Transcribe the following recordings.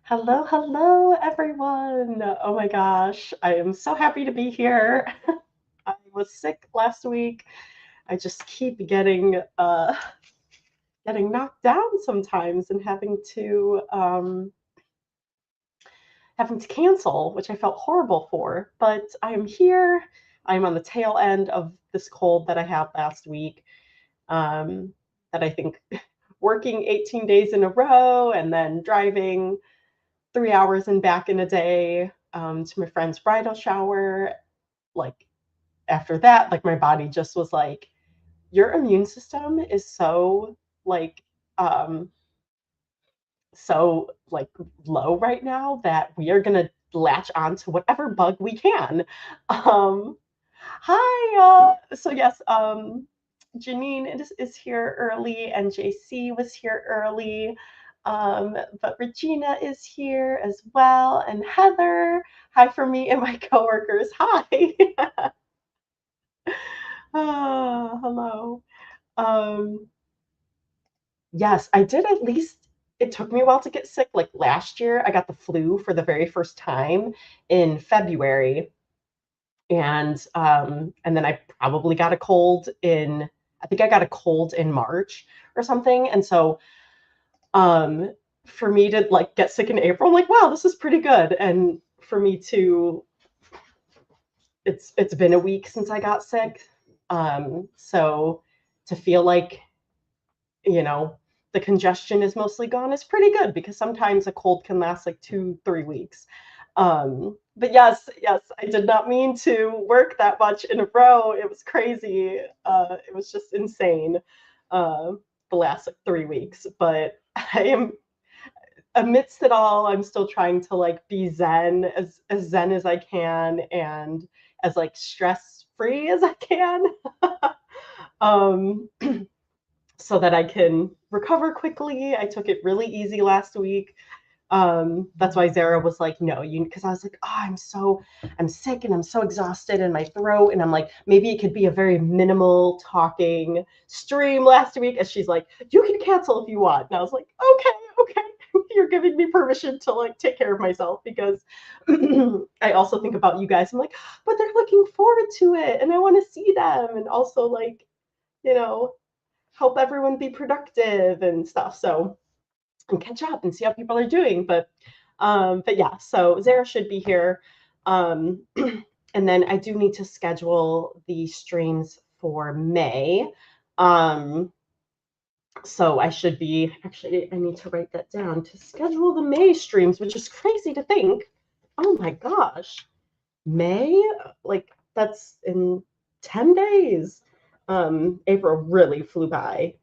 Hello, hello, everyone. Oh my gosh, I am so happy to be here. I was sick last week. I just keep getting knocked down sometimes and having to cancel, which I felt horrible for. But I am here. I'm on the tail end of this cold that I had last week. That I think working 18 days in a row and then driving 3 hours and back in a day to my friend's bridal shower. Like after that, like my body just was like, your immune system is like um so low right now that we are gonna latch on to whatever bug we can. Um Hi, so yes, Janine is here early and JC was here early. But Regina is here as well, and Heather. Hi for me and my coworkers. Hi. Hello. Um, yes, I did at least. It took me a while to get sick. Like last year, I got the flu for the very first time in February, and then I probably got a cold in. I think I got a cold in March or something, and so um, for me to like get sick in April, I'm like, wow, this is pretty good. And for me to, it's been a week since I got sick, so to feel like you know the congestion is mostly gone is pretty good because sometimes a cold can last like 2 3 weeks. But yes, I did not mean to work that much in a row. It was crazy. It was just insane. uh, the last like 3 weeks, but I am amidst it all, I'm still trying to like be as zen as I can and as like stress free as I can, um, so that I can recover quickly. I took it really easy last week. That's why Zara was like, no, you, because I was like, oh, I'm sick and I'm so exhausted in my throat. And I'm like, maybe it could be a very minimal talking stream last week. And she's like, you can cancel if you want. And I was like, okay. You're giving me permission to like take care of myself because I also think about you guys. I'm like, but they're looking forward to it and I want to see them and also like, you know, help everyone be productive and stuff. So and catch up and see how people are doing. But yeah, so Zara should be here. Um, and then I do need to schedule the streams for May. Um, so I should be actually I need to write that down to schedule the May streams, which is crazy to think. Oh my gosh. May? Like that's in 10 days. April really flew by.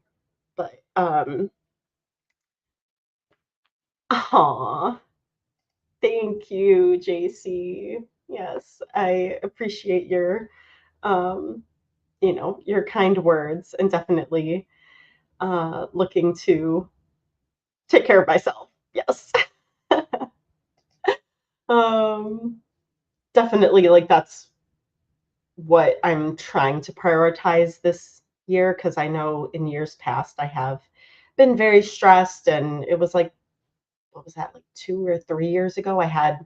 But aw. Thank you, JC. Yes, I appreciate um, your kind words and definitely looking to take care of myself. Yes. um, Definitely like that's what I'm trying to prioritize this year because I know in years past I have been very stressed and it was like what was that like 2 or 3 years ago I had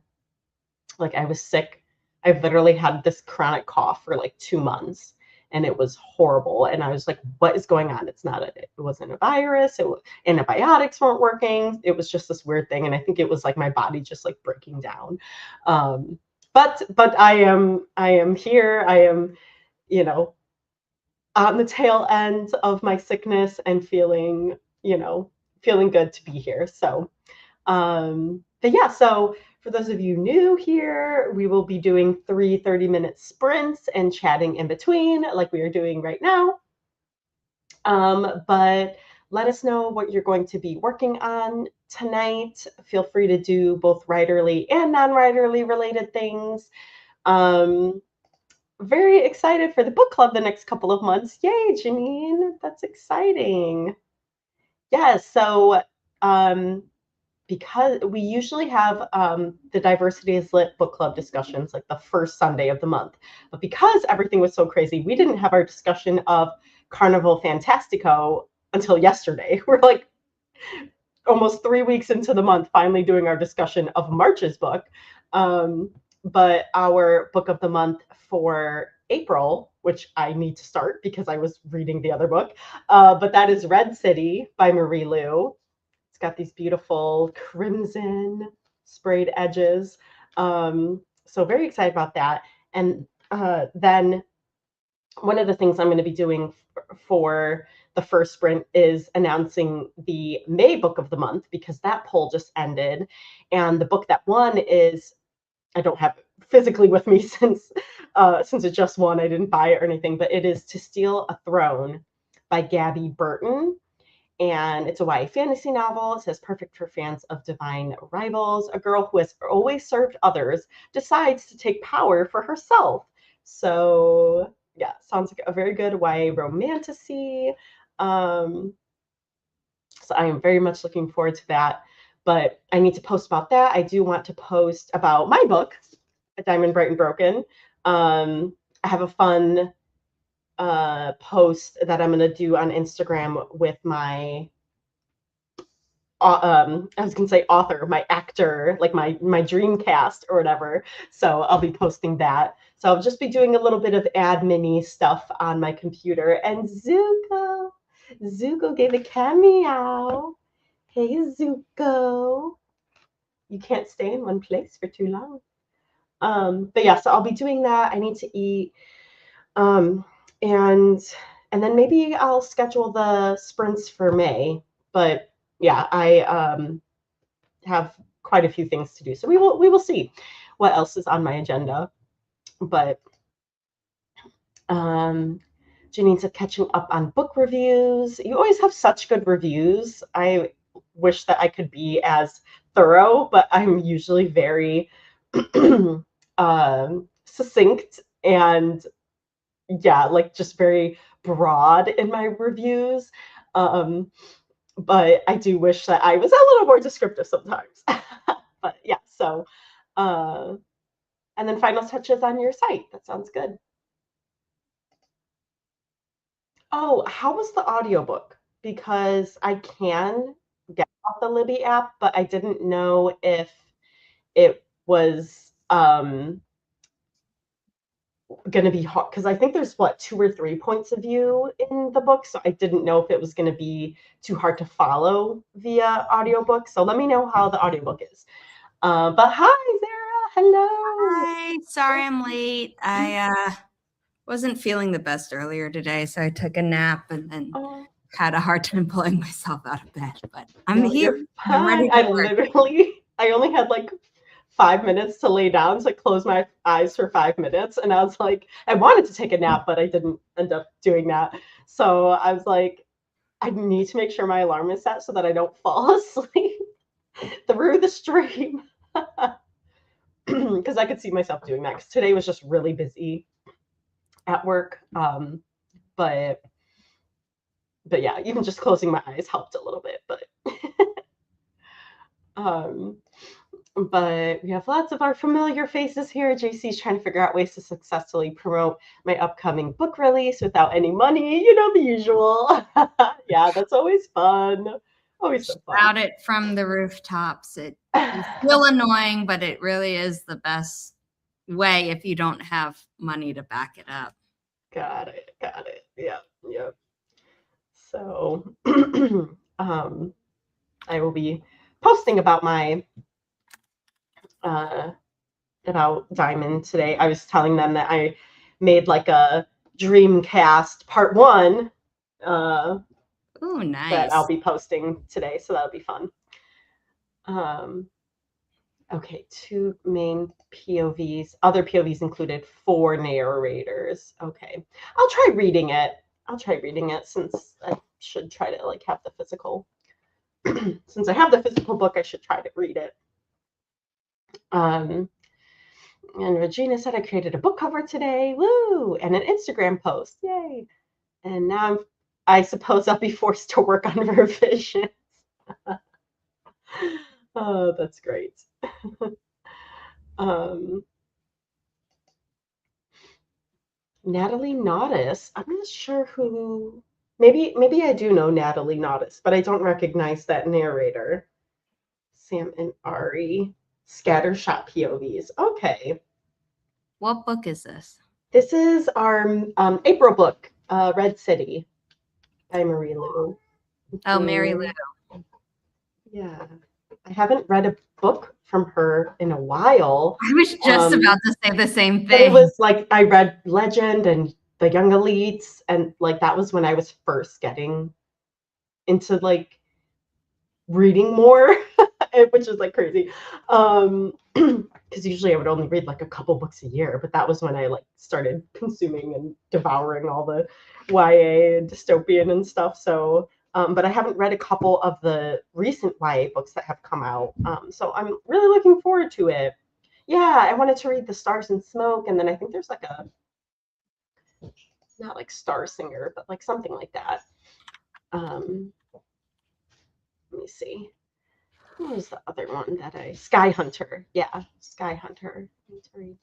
like I was sick. I literally had this chronic cough for like 2 months and it was horrible. And I was like, what is going on? It wasn't a virus. Antibiotics weren't working. It was just this weird thing. And I think it was like my body just like breaking down. But I am here. I am, you know, on the tail end of my sickness and feeling good to be here. But yeah, so for those of you new here, we will be doing 30-minute sprints and chatting in between, like we are doing right now. But let us know what you're going to be working on tonight. Feel free to do both writerly and non-writerly related things. Um, very excited for the book club the next couple of months. Yay, Janine, that's exciting. Yes, so um, because we usually have the Diversity is Lit book club discussions like the first Sunday of the month. But because everything was so crazy, we didn't have our discussion of Carnival Fantastico until yesterday. We're like, almost 3 weeks into the month, finally doing our discussion of March's book. But our book of the month for April, which I need to start because I was reading the other book, but that is Red City by Marie Lu. It's got these beautiful crimson sprayed edges. So very excited about that. And then one of the things I'm going to be doing for the first sprint is announcing the May book of the month, because that poll just ended. And the book that won is, I don't have it physically with me since it just won. I didn't buy it or anything, but it is To Steal a Throne by Gabby Burton. And it's a YA fantasy novel. It says perfect for fans of divine rivals. A girl who has always served others decides to take power for herself. So yeah, sounds like a very good YA romantasy. So I am very much looking forward to that. But I need to post about that. I do want to post about my book, Diamond, Bright, and Broken. I have a fun post that I'm going to do on Instagram with my I was gonna say author, my actor, like my dream cast or whatever. So I'll be posting that. So I'll just be doing a little bit of admin-y stuff on my computer. And Zuko gave a cameo. Hey Zuko, you can't stay in one place for too long. But yeah, so I'll be doing that. I need to eat, and then maybe I'll schedule the sprints for May. But yeah, I have quite a few things to do. So we will see what else is on my agenda. But Janine said catching up on book reviews. You always have such good reviews. I wish that I could be as thorough, but I'm usually very succinct and yeah, like just very broad in my reviews. But I do wish that I was a little more descriptive sometimes. But yeah, so and then final touches on your site. That sounds good. Oh, how was the audiobook? Because I can get off the Libby app, but I didn't know if it was going to be hard, because I think there's what 2 or 3 points of view in the book, so I didn't know if it was going to be too hard to follow via audiobook. So let me know how the audiobook is. But hi, Zara. Hello. Hi. Sorry I'm late. I wasn't feeling the best earlier today, so I took a nap and then had a hard time pulling myself out of bed. But I'm here. I'm ready to work. I only had like 5 minutes to lay down, so I closed my eyes for 5 minutes, and I was like, I wanted to take a nap, but I didn't end up doing that. So I was like, I need to make sure my alarm is set so that I don't fall asleep through the stream. Because I could see myself doing that, because today was just really busy at work. But yeah, even just closing my eyes helped a little bit. But we have lots of our familiar faces here. JC's trying to figure out ways to successfully promote my upcoming book release without any money. You know, the usual. Yeah, that's always fun. Always so fun. Shout it from the rooftops. It's still annoying, but it really is the best way if you don't have money to back it up. Got it. Yep. So I will be posting about my about Diamond today. I was telling them that I made like a Dreamcast part 1 oh, nice, that I'll be posting today, so that'll be fun. Okay, 2 main POVs. Other POVs included 4 narrators. Okay, I'll try reading it. Since I should try to like have the physical. Since I have the physical book, I should try to read it. And Regina said I created a book cover today. Woo! And an Instagram post. Yay! And now I suppose I'll be forced to work on revisions. Oh, that's great. Natalie Naudis. I'm not sure who Maybe I do know Natalie Naudus, but I don't recognize that narrator. Sam and Ari, Scattershot POVs. Okay. What book is this? This is our April book, Red City by Marie Lu. Oh, Mary Lou. Yeah. I haven't read a book from her in a while. I was just about to say the same thing. But it was like I read Legend and The Young Elites, and like that was when I was first getting into like reading more, which is like crazy. Because usually I would only read like a couple books a year, but that was when I like started consuming and devouring all the YA and dystopian and stuff. So but I haven't read a couple of the recent YA books that have come out. So I'm really looking forward to it. Yeah, I wanted to read The Stars and Smoke, and then I think there's like a, not like Star Singer, but like something like that. Let me see. What was the other one that Sky Hunter. Yeah, Sky Hunter. I need to read.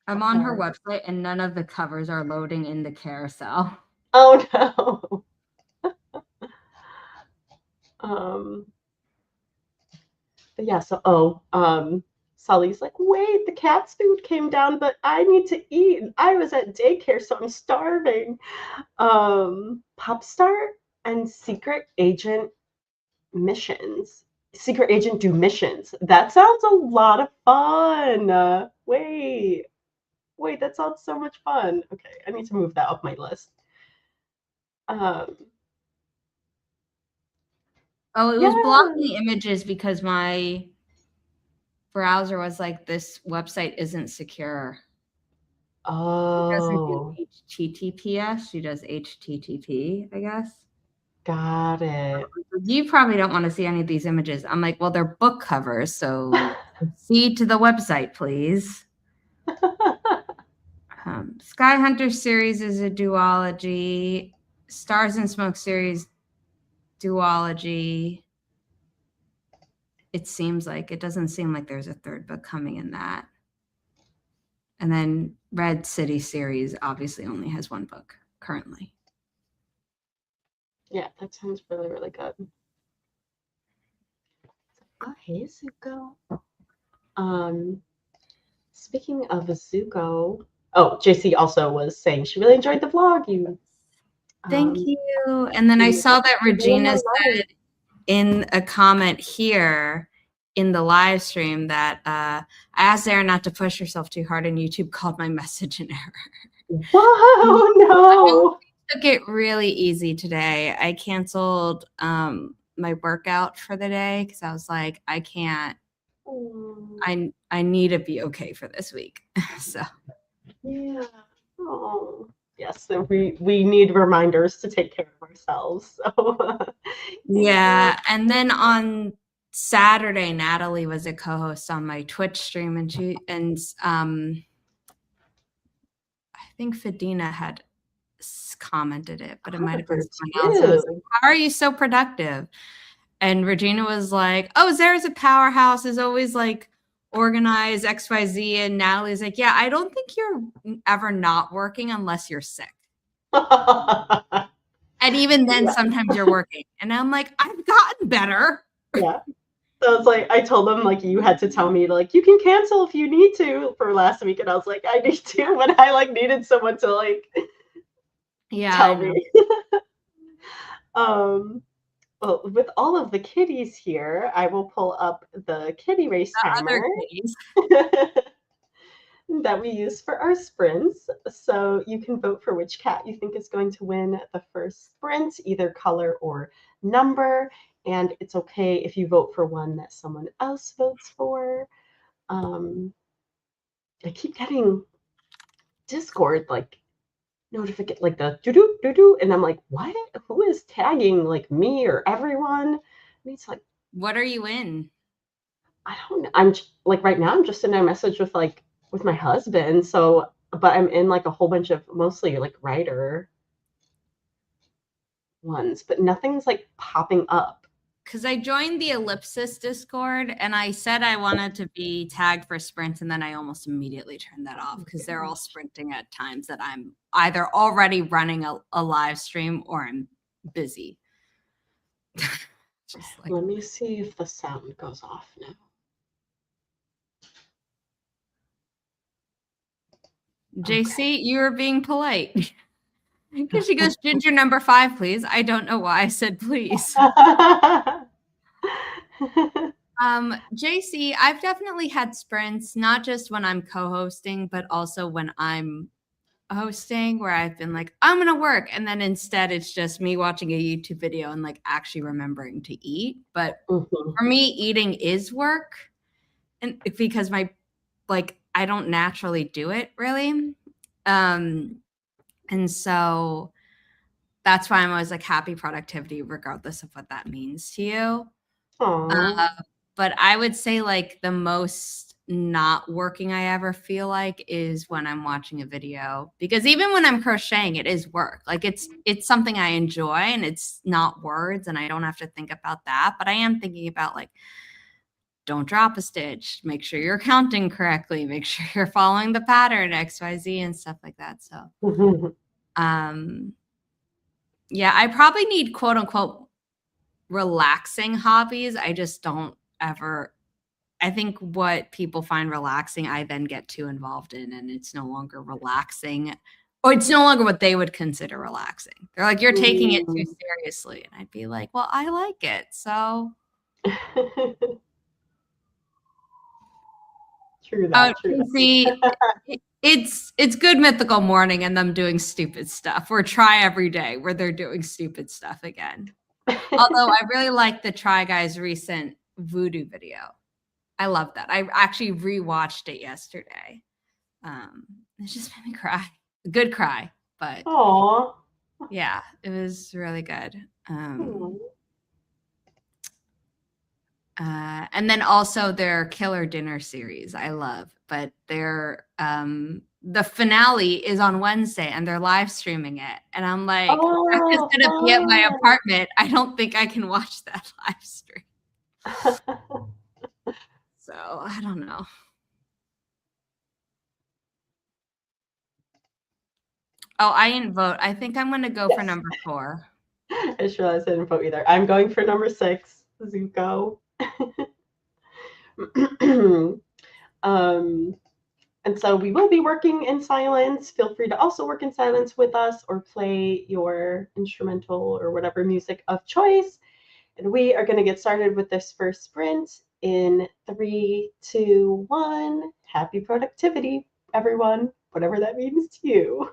I'm on her website and none of the covers are loading in the carousel. Oh no. But yeah, so Sully's like, wait, the cat's food came down, but I need to eat. I was at daycare, so I'm starving. Popstar and Secret Agent missions. Secret Agent do missions. That sounds a lot of fun. Wait, that sounds so much fun. Okay, I need to move that up my list. Oh, it was blocking images because my browser was like, this website isn't secure. Oh. It doesn't do HTTPS. She does HTTP, I guess. Got it. You probably don't want to see any of these images. I'm like, well, they're book covers, so proceed to the website, please. Sky Hunter series is a duology. Stars and Smoke series, duology. It seems like, it doesn't seem like there's a third book coming in that. And then Red City series obviously only has one book currently. Yeah, that sounds really, really good. Oh, hey, Zuko. Speaking of Zuko, oh, JC also was saying she really enjoyed the vlog. Thank you. And then I saw that Regina said in a comment here in the live stream that I asked Zara not to push herself too hard, and YouTube called my message an error. Whoa, no. I took it really easy today. I canceled my workout for the day because I was like, I can't. I need to be okay for this week. So yeah. Oh. Yes, so we need reminders to take care of ourselves. So yeah, and then on Saturday, Natalie was a co-host on my Twitch stream, and I think Fadina had commented it, but it might have been someone else. I was like, how are you so productive? And Regina was like, oh, Zara's a powerhouse, is always like organized, XYZ. And Natalie's like, yeah, I don't think you're ever not working unless you're sick. And even then, sometimes you're working. And I'm like, I've gotten better. Yeah. So it's like, I told them, like, you had to tell me, like, you can cancel if you need to for last week. And I was like, I need to, when I, like, needed someone to, like, tell me. Well, with all of the kitties here, I will pull up the kitty race timer that we use for our sprints. So you can vote for which cat you think is going to win the first sprint, either color or number. And it's okay if you vote for one that someone else votes for. I keep getting Discord like notification, like the doo-doo, doo-doo, and I'm like, what? Who is tagging, like, me or everyone? And it's like, what are you in? I don't know. I'm like, right now I'm just in a message with my husband. So, but I'm in like a whole bunch of mostly like writer ones, but nothing's like popping up. because I joined the Ellipsis Discord and I said I wanted to be tagged for sprints, and then I almost immediately turned that off because they're all sprinting at times that I'm either already running a live stream or I'm busy. Just like, let me see if the sound goes off now. JC, you're being polite. Because she goes, Ginger number 5, please. I don't know why I said please. JC, I've definitely had sprints, not just when I'm co-hosting, but also when I'm hosting, where I've been like, I'm going to work. And then instead it's just me watching a YouTube video and like actually remembering to eat. But for me, eating is work. And because I don't naturally do it really. And so that's why I'm always like happy productivity, regardless of what that means to you. But I would say like the most not working I ever feel like is when I'm watching a video, because even when I'm crocheting, it is work. Like it's something I enjoy and it's not words and I don't have to think about that. But I am thinking about like, don't drop a stitch, make sure you're counting correctly, make sure you're following the pattern XYZ and stuff like that. So yeah, I probably need quote unquote relaxing hobbies. I just don't ever. I think what people find relaxing, I then get too involved in, and it's no longer relaxing, or it's no longer what they would consider relaxing. They're like, you're taking it too seriously. And I'd be like, well, I like it. So true that. See, it's Good Mythical Morning and them doing stupid stuff, or Try Every Day where they're doing stupid stuff again. Although I really like the Try Guys' recent voodoo video. I love that. I actually rewatched it yesterday. It just made me cry. A good cry, but yeah, it was really good. And then also their Killer Dinner series, I love. But their the finale is on Wednesday, and they're live streoming it. And I'm like, I'm just gonna be at my apartment. I don't think I can watch that live stream. So I don't know. Oh, I didn't vote. I think I'm going to go for number 4. I just realized I didn't vote either. I'm going for number 6, Zuko. And so we will be working in silence. Feel free to also work in silence with us or play your instrumental or whatever music of choice. And we are going to get started with this first sprint in 3, 2, 1. Happy productivity, everyone, whatever that means to you.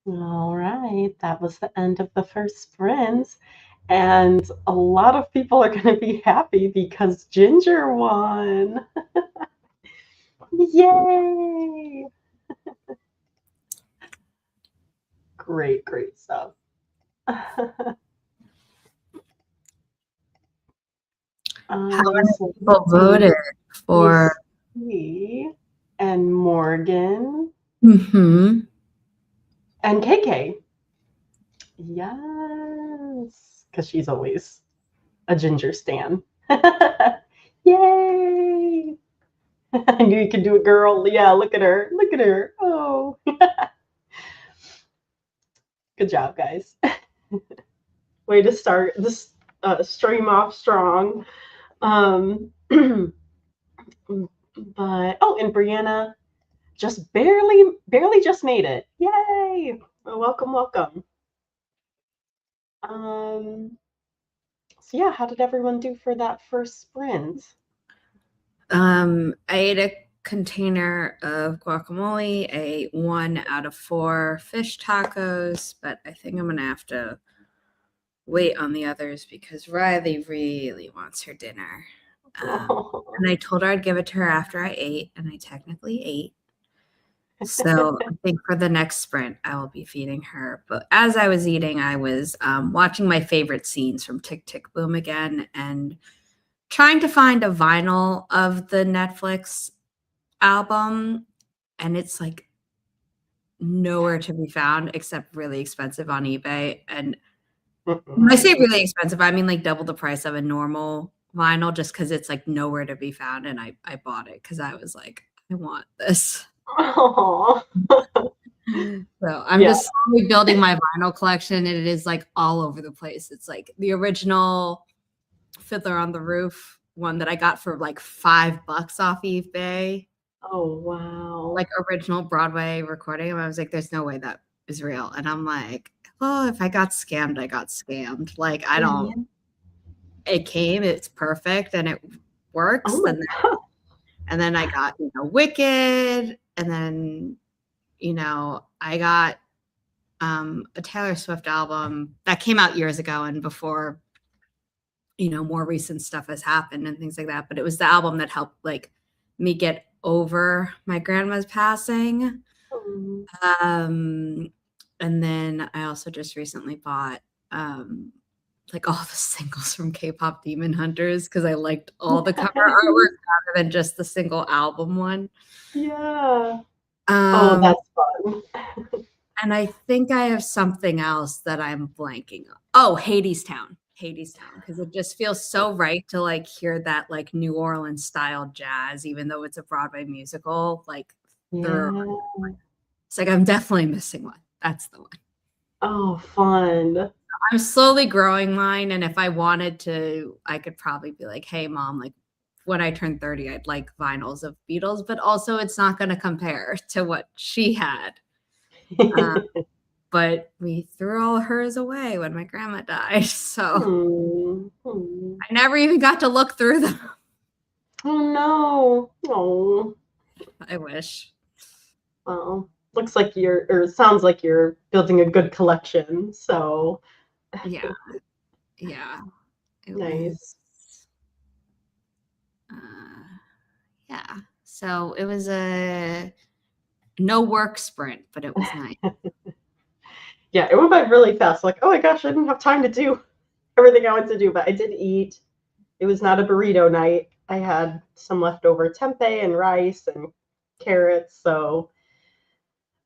All right, that was the end of the first sprints. And a lot of people are going to be happy because Ginger won. Yay! Great, great stuff. How many people voted for? And Morgan. Mm-hmm. And KK. Yes, because she's always a Ginger stan. Yay! I knew you could do it, girl. Yeah, look at her. Look at her. Oh. Good job, guys. Way to start this stream off strong. But oh, and Brianna just barely just made it. Yay! Well, welcome. So yeah, how did everyone do for that first sprint? I ate a container of guacamole, a 1 out of 4 fish tacos, but I think I'm gonna have to wait on the others because Riley really wants her dinner. And I told her I'd give it to her after I ate, and I technically ate. So I think for the next sprint, I will be feeding her. But as I was eating, I was watching my favorite scenes from Tick, Tick, Boom again and trying to find a vinyl of the Netflix album. And it's like nowhere to be found except really expensive on eBay. And when I say really expensive, I mean like double the price of a normal vinyl just because it's like nowhere to be found. And I bought it because I was like, I want this. So I'm just slowly building my vinyl collection, and it is like all over the place. It's like the original Fiddler on the Roof one that I got for like $5 off eBay. Oh wow! Like original Broadway recording. And I was like, "There's no way that is real." And I'm like, "Well, if I got scammed, I got scammed." Like I don't. It came. It's perfect, and it works. Oh and then I got Wicked, and then I got a Taylor Swift album that came out years ago and before more recent stuff has happened and things like that, but it was the album that helped like me get over my grandma's passing. And then I also just recently bought like all the singles from K-pop Demon Hunters because I liked all the cover artwork rather than just the single album one. Yeah. Oh, that's fun. And I think I have something else that I'm blanking on. Oh, Hadestown, because it just feels so right to like hear that like New Orleans style jazz, even though it's a Broadway musical. Like, it's like I'm definitely missing one. That's the one. Oh, fun. I'm slowly growing mine, and if I wanted to, I could probably be like, "Hey, Mom, like when I turn 30, I'd like vinyls of Beatles," but also it's not going to compare to what she had. But we threw all hers away when my grandma died, so I never even got to look through them. Oh no! Oh, I wish. Well, looks like sounds like you're building a good collection. So yeah. Nice. Yeah. So it was a no work sprint, but it was nice. Yeah, it went by really fast. Like, oh my gosh, I didn't have time to do everything I wanted to do, but I did eat. It was not a burrito night. I had some leftover tempeh and rice and carrots, so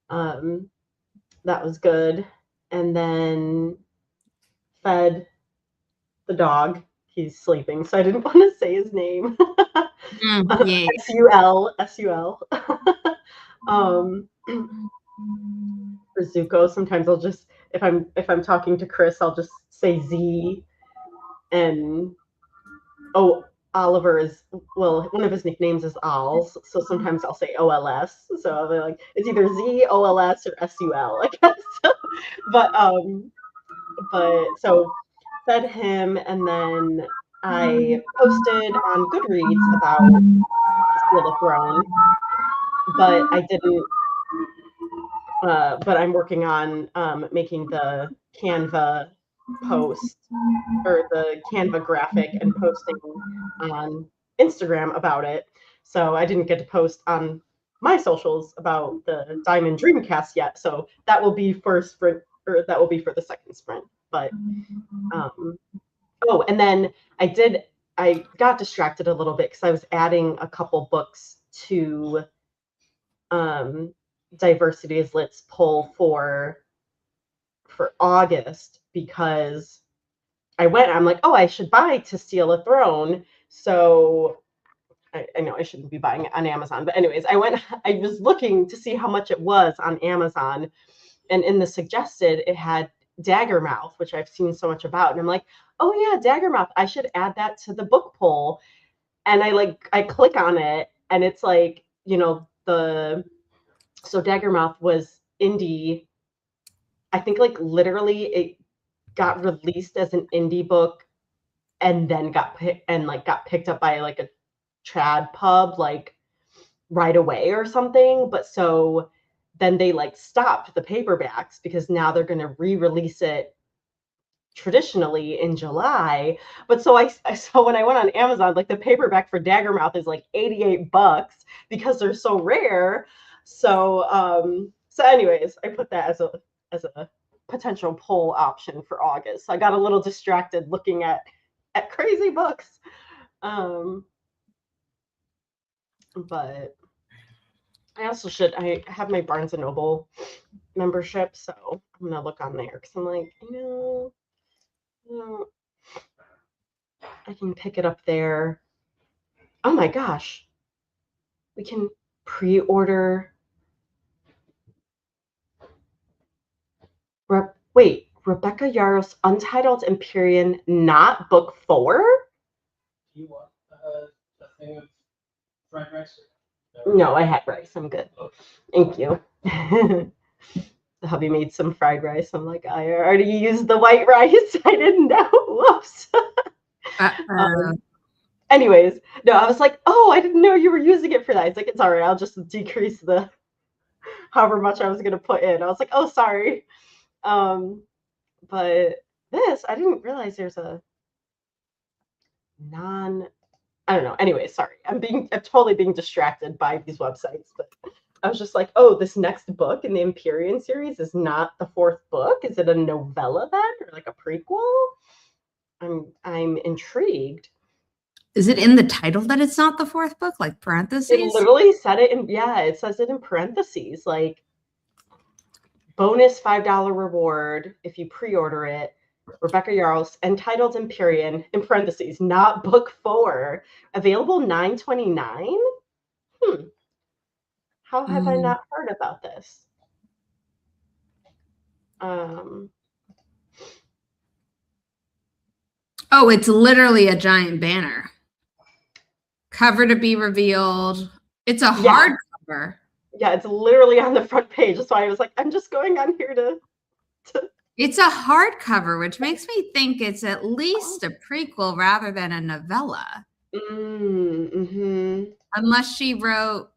that was good. And then fed the dog. He's sleeping, so I didn't want to say his name. Yeah. S-U-L. For Zuko, sometimes I'll just if I'm talking to Chris, I'll just say Z. And Oliver is one of his nicknames is Ols, so sometimes I'll say OLS. So I'll be like, it's either Z, OLS, or SUL, I guess. but so fed him, and then I posted on Goodreads about Steal the Throne, but I didn't but I'm working on making the Canva post or the Canva graphic and posting on Instagram about it. So I didn't get to post on my socials about the Diamond Dreamcast yet. So that will be for sprint, or that will be for the second sprint. But oh, and then I got distracted a little bit because I was adding a couple books to Diversity is Lit's poll for August, because I'm like, oh, I should buy To Steal a Throne. So I know I shouldn't be buying it on Amazon, but anyways, I was looking to see how much it was on Amazon, and in the suggested, it had Daggermouth, which I've seen so much about, and I'm like, oh yeah, Daggermouth, I should add that to the book poll. And I click on it, and it's like, so Daggermouth was indie. I think like literally it got released as an indie book and then got picked up by like a trad pub like right away or something. But so then they like stopped the paperbacks because now they're going to re-release it traditionally in July. But so when I went on Amazon, like the paperback for Daggermouth is like $88 because they're so rare. So anyways, I put that as a potential poll option for August. So I got a little distracted looking at crazy books. But I have my Barnes and Noble membership, so I'm gonna look on there because I'm like, I can pick it up there. Oh my gosh, we can pre-order. Wait, Rebecca Yarros' Untitled Empyrean, not book 4? You want a thing of fried rice? No, I had rice. I'm good. Thank you. The hubby made some fried rice. I'm like, I already used the white rice. I didn't know. Whoops. Anyways, no, I was like, oh, I didn't know you were using it for that. It's like, it's all right. I'll just decrease the however much I was going to put in. I was like, oh, sorry. But this, I didn't realize there's a I don't know. Anyway, sorry. I'm totally being distracted by these websites, but I was just like, oh, this next book in the Empyrean series is not the 4th book. Is it a novella then, or like a prequel? I'm intrigued. Is it in the title that it's not the 4th book, like parentheses? It literally said it it says it in parentheses, like bonus $5 reward if you pre-order it. Rebecca Yarros, Entitled Empyrean, in parentheses, not book 4, available $9.29. How have I not heard about this? Oh, it's literally a giant banner. Cover to be revealed. It's a hardcover. Yeah, it's literally on the front page. That's why I was like, I'm just going on here to... It's a hardcover, which makes me think it's at least a prequel rather than a novella. Unless she wrote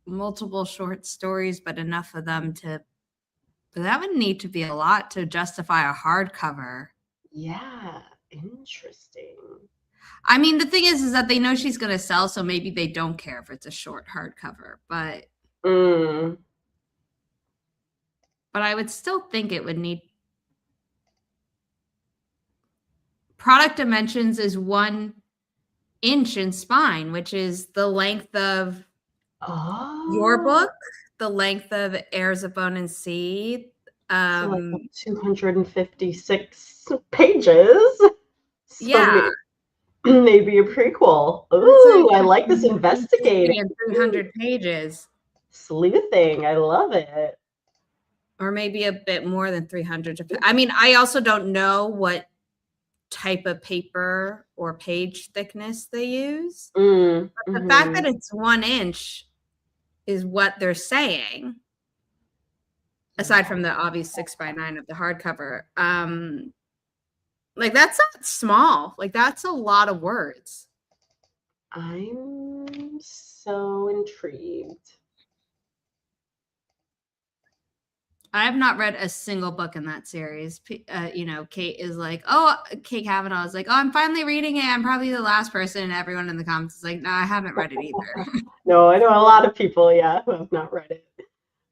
multiple short stories, but enough of them but that would need to be a lot to justify a hardcover. Yeah, interesting. I mean, the thing is that they know she's going to sell, so maybe they don't care if it's a short hardcover, but I would still think it would need. Product dimensions is 1 inch in spine, which is the length of your book, the length of Heirs of Bone and Sea. So like 256 pages. So maybe a prequel. Ooh, I like this investigating. 300 pages. Sleuthing. I love it. Or maybe a bit more than 300. I mean, I also don't know what type of paper or page thickness they use. But the fact that it's 1 inch is what they're saying, aside from the obvious 6x9 of the hardcover. Like, that's not small. Like, that's a lot of words. I'm so intrigued. I have not read a single book in that series. You know, Kate is like, oh, Kate Kavanaugh is like, oh, I'm finally reading it. I'm probably the last person. And everyone in the comments is like, no, I haven't read it either. No, I know a lot of people, yeah, who have not read it.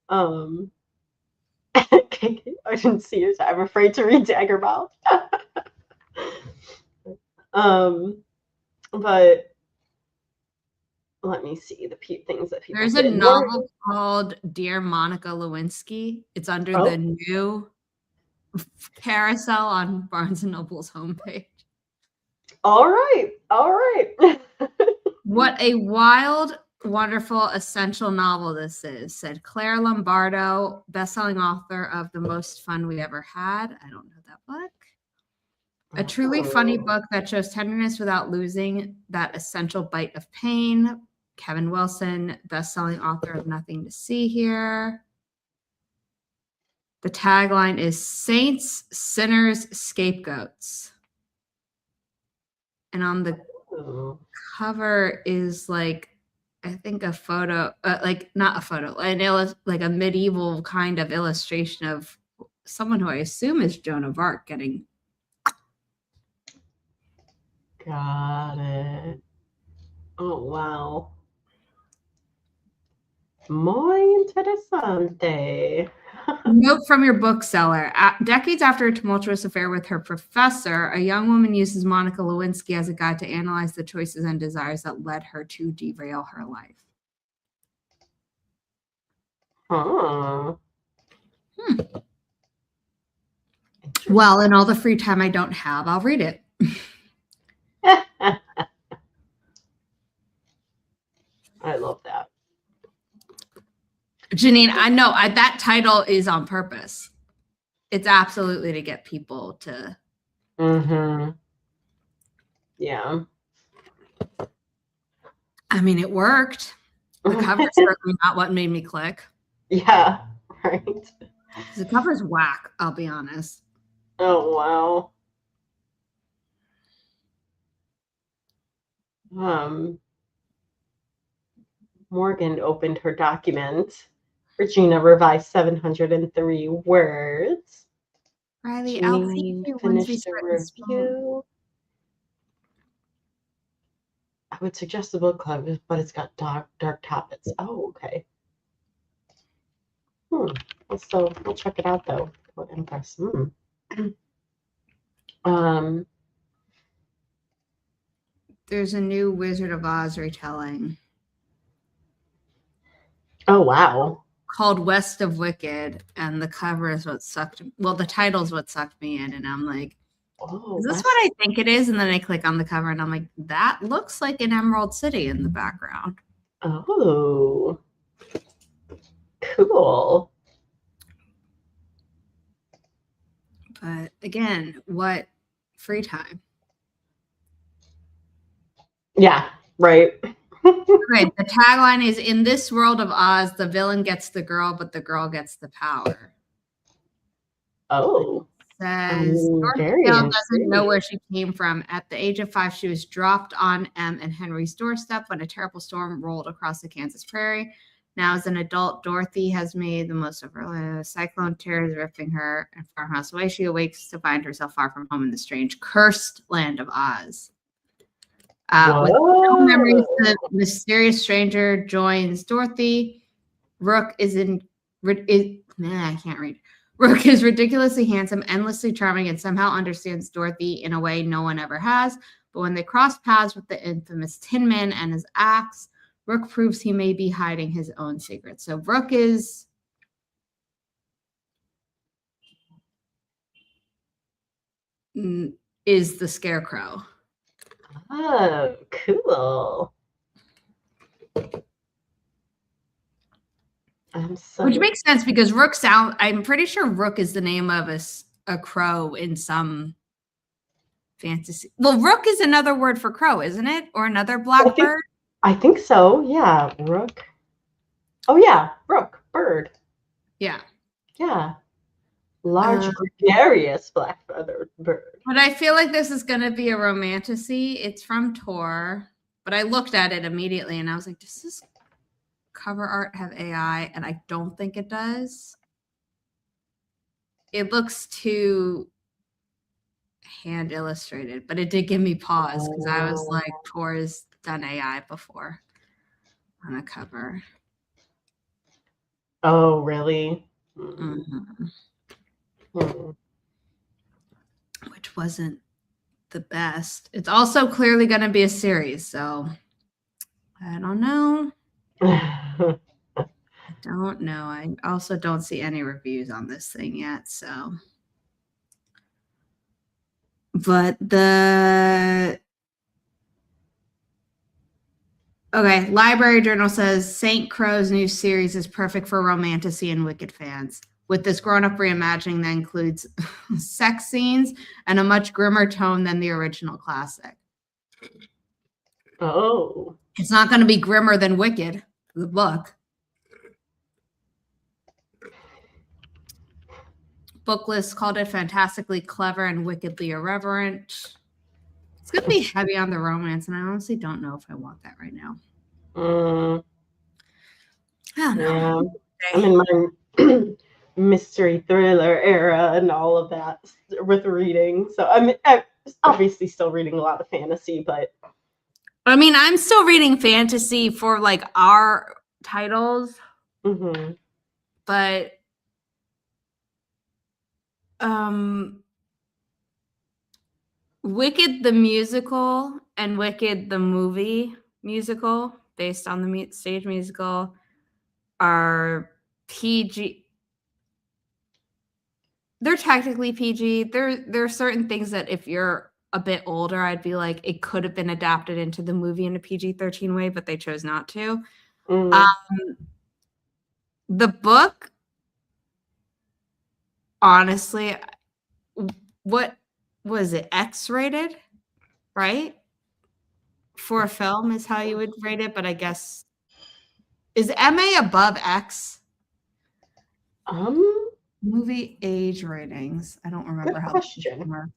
I didn't see it. I'm afraid to read Daggermouth. But let me see the things that people. There's a novel called Dear Monica Lewinsky. It's under the new carousel on Barnes and Noble's homepage. All right. What a wild, wonderful, essential novel this is, said Claire Lombardo, best-selling author of The Most Fun We Ever Had. I don't know that book. A truly funny book that shows tenderness without losing that essential bite of pain. Kevin Wilson, best-selling author of Nothing to See Here. The tagline is Saints, Sinners, Scapegoats. And on the cover is like, I think a photo, like not a photo, like a medieval kind of illustration of someone who I assume is Joan of Arc getting. Got it. Oh, wow. Muy interesante. Note from your bookseller. Decades after a tumultuous affair with her professor, a young woman uses Monica Lewinsky as a guide to analyze the choices and desires that led her to derail her life. Well, in all the free time I don't have, I'll read it. I love that. Janine, I know that title is on purpose. It's absolutely to get people to. Yeah. I mean, it worked. The cover's certainly not what made me click. Yeah, right. The cover's whack, I'll be honest. Oh, wow. Morgan opened her document. Regina revised 703 words. Riley, I'll see you once we finished the start review. I would suggest the book club, but it's got dark topics. Oh, okay. So we'll check it out though. What impress? There's a new Wizard of Oz retelling. Oh, wow. Called West of Wicked, and the cover is what sucked. Well, the title's what sucked me in, and I'm like, is this what I think it is? And then I click on the cover, and I'm like, that looks like an Emerald City in the background. Oh, cool. But again, what free time? Yeah, right. Right. The tagline is, in this world of Oz, the villain gets the girl, but the girl gets the power. Oh. It says Dorothy doesn't know where she came from. At the age of 5, she was dropped on Em and Henry's doorstep when a terrible storm rolled across the Kansas prairie. Now, as an adult, Dorothy has made the most of her life. Cyclone tears ripping her and farmhouse away. She awakes to find herself far from home in the strange, cursed land of Oz. With no memories, the mysterious stranger joins Dorothy. Rook is ridiculously handsome, endlessly charming, and somehow understands Dorothy in a way no one ever has. But when they cross paths with the infamous Tin Man and his axe, Rook proves he may be hiding his own secrets. So Rook is the Scarecrow. Oh, cool. Which makes sense because I'm pretty sure Rook is the name of a crow in some fantasy. Well, Rook is another word for crow, isn't it? Or another blackbird? I think so. Yeah, Rook. Oh, yeah, Rook, bird. Yeah. Yeah. Large, gregarious black-feathered bird. But I feel like this is going to be a romantasy. It's from Tor, but I looked at it immediately and I was like, does this cover art have AI? And I don't think it does. it looks too hand illustrated, but it did give me pause because I was like, Tor's done AI before on a cover. Oh, really? Mm-hmm. Hmm. Which wasn't the best. It's also clearly going to be a series, so I don't know. I don't know. I also don't see any reviews on this thing yet, so. But okay, Library Journal says St. Crow's new series is perfect for romantasy and Wicked fans. With this grown-up reimagining that includes sex scenes and a much grimmer tone than the original classic. Oh. It's not going to be grimmer than Wicked, the book. Booklist called it fantastically clever and wickedly irreverent. It's going to be heavy on the romance, and I honestly don't know if I want that right now. I don't know. Yeah. I'm in my mystery thriller era and all of that with reading. So I'm obviously still reading a lot of fantasy, but I mean, I'm still reading fantasy for like our titles, but Wicked the musical and Wicked the movie musical based on the stage musical are PG. They're technically PG. There are certain things that if you're a bit older, I'd be like, it could have been adapted into the movie in a PG-13 way, but they chose not to. The book, honestly, what was it? X-rated, right? For a film is how you would rate it, but I guess is MA above X? Movie age ratings. I don't remember how. Question.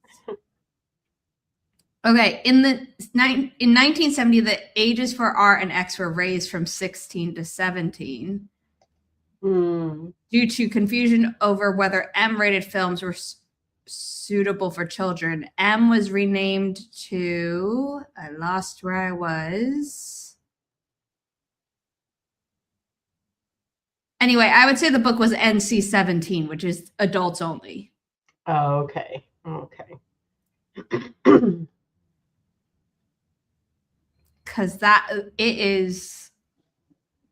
Okay, in 1970, the ages for R and X were raised from 16 to 17 due to confusion over whether M-rated films were suitable for children. M was renamed to, I lost where I was. Anyway, I would say the book was NC-17, which is adults only. Oh, okay. Okay. Because it is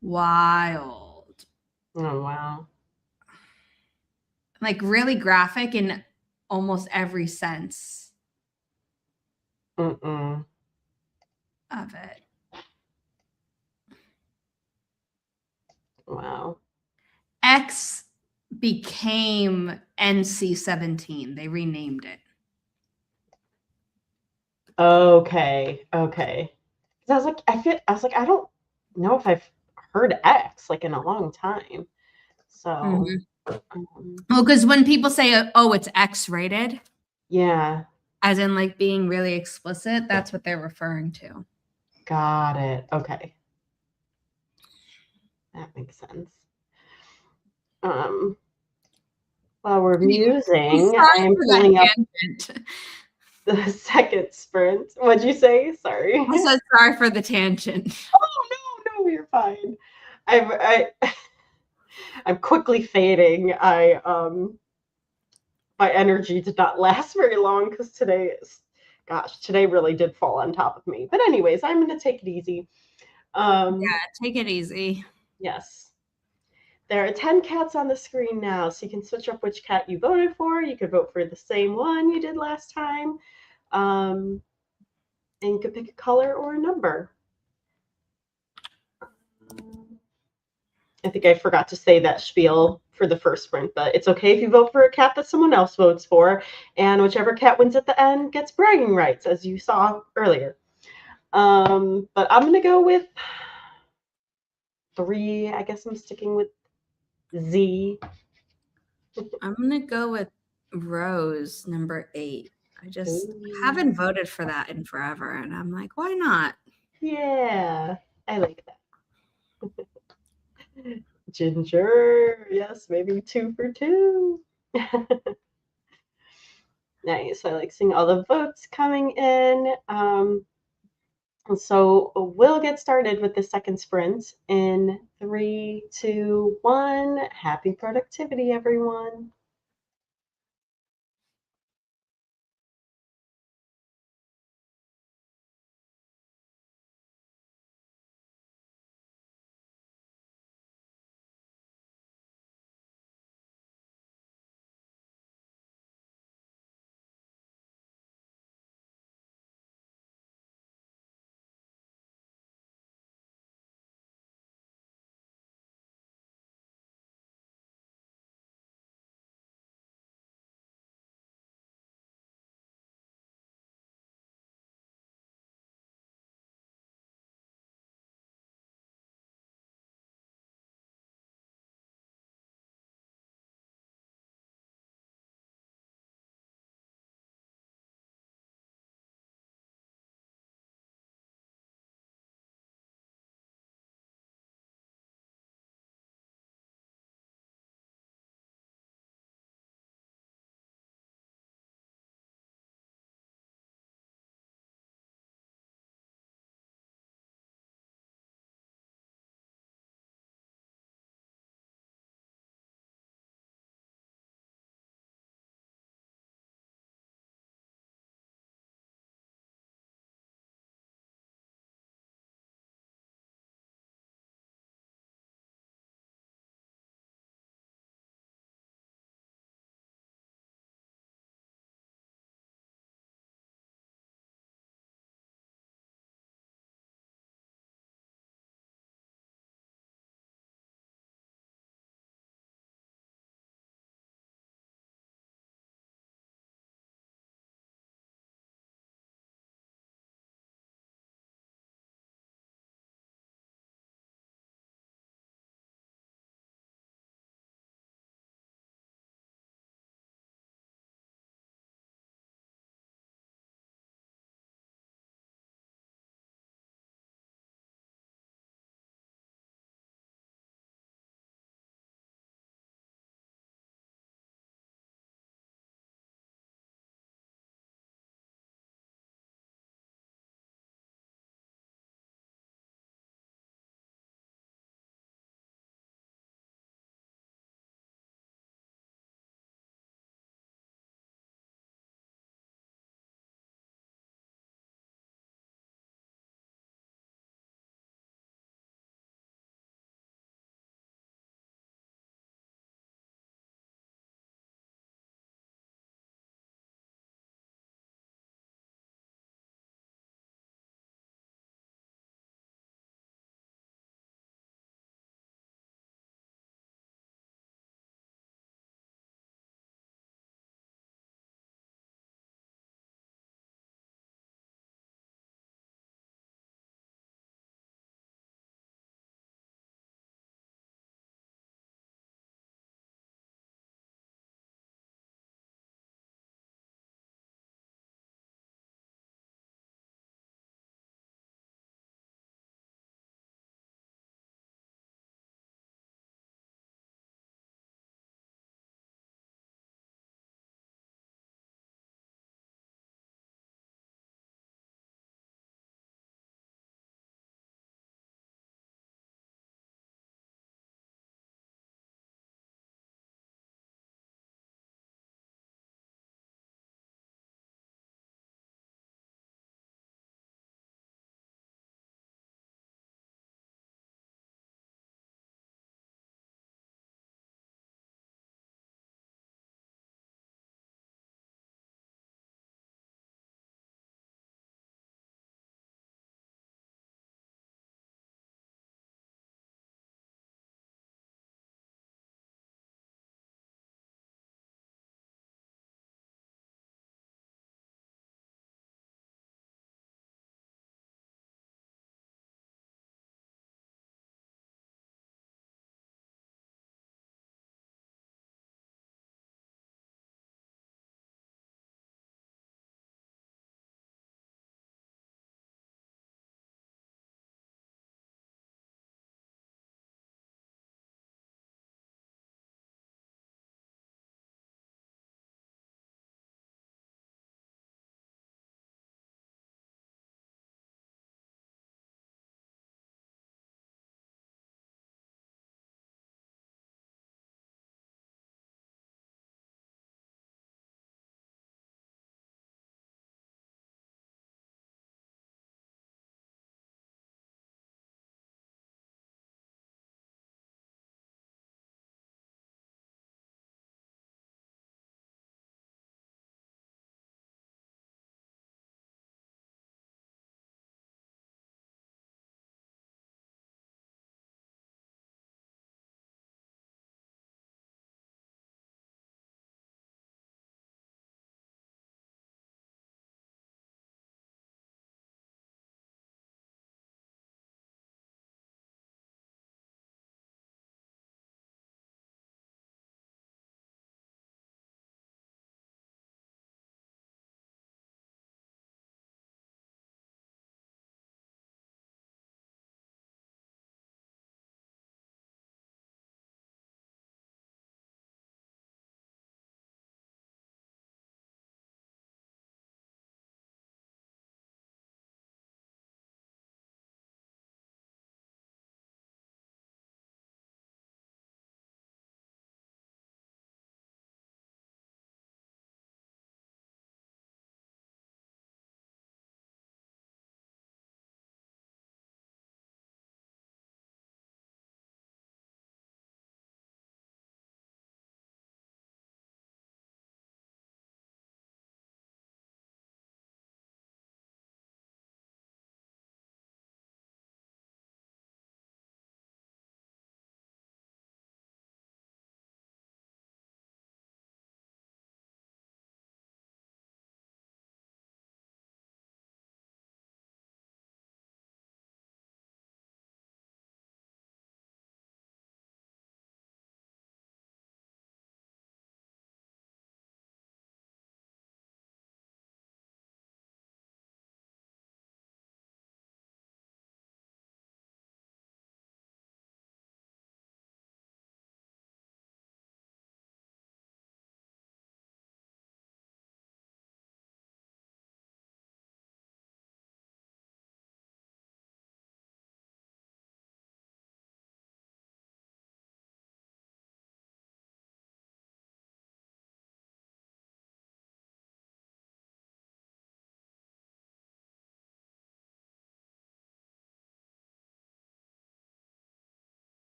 wild. Oh, wow. Like really graphic in almost every sense of it. Wow. X became NC-17. They renamed it. Okay. Okay. I was like, I don't know if I've heard X like in a long time. So, well, because when people say, "Oh, it's X-rated," yeah, as in like being really explicit, that's what they're referring to. Got it. Okay, that makes sense. While we're musing, I am pulling up the second sprint. What'd you say? Sorry. I said sorry for the tangent. Oh no, you're fine. I'm quickly fading. My energy did not last very long because today really did fall on top of me. But anyways, I'm gonna take it easy. Yeah, take it easy. Yes. There are 10 cats on the screen now, so you can switch up which cat you voted for. You could vote for the same one you did last time. And you could pick a color or a number. I think I forgot to say that spiel for the first sprint, but it's okay if you vote for a cat that someone else votes for, and whichever cat wins at the end gets bragging rights, as you saw earlier. But I'm going to go with 3. I guess I'm sticking with Z. I'm going to go with Rose, number 8. I just haven't voted for that in forever, and I'm like, why not? Yeah, I like that. Ginger, yes, maybe 2 for 2. Nice. I like seeing all the votes coming in. So we'll get started with the second sprint in 3, 2, 1. Happy productivity, everyone.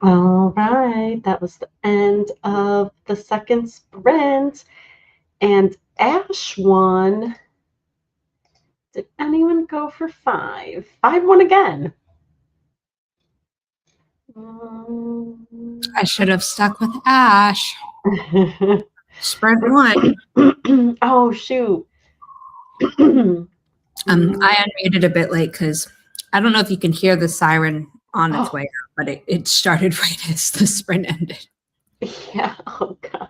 All right, that was the end of the second sprint. And Ash won. Did anyone go for 5? 5 won again. I should have stuck with Ash. Spread 1. Oh, shoot. I unmuted a bit late because I don't know if you can hear the siren on its way out, but it started right as the sprint ended. Yeah, oh gosh.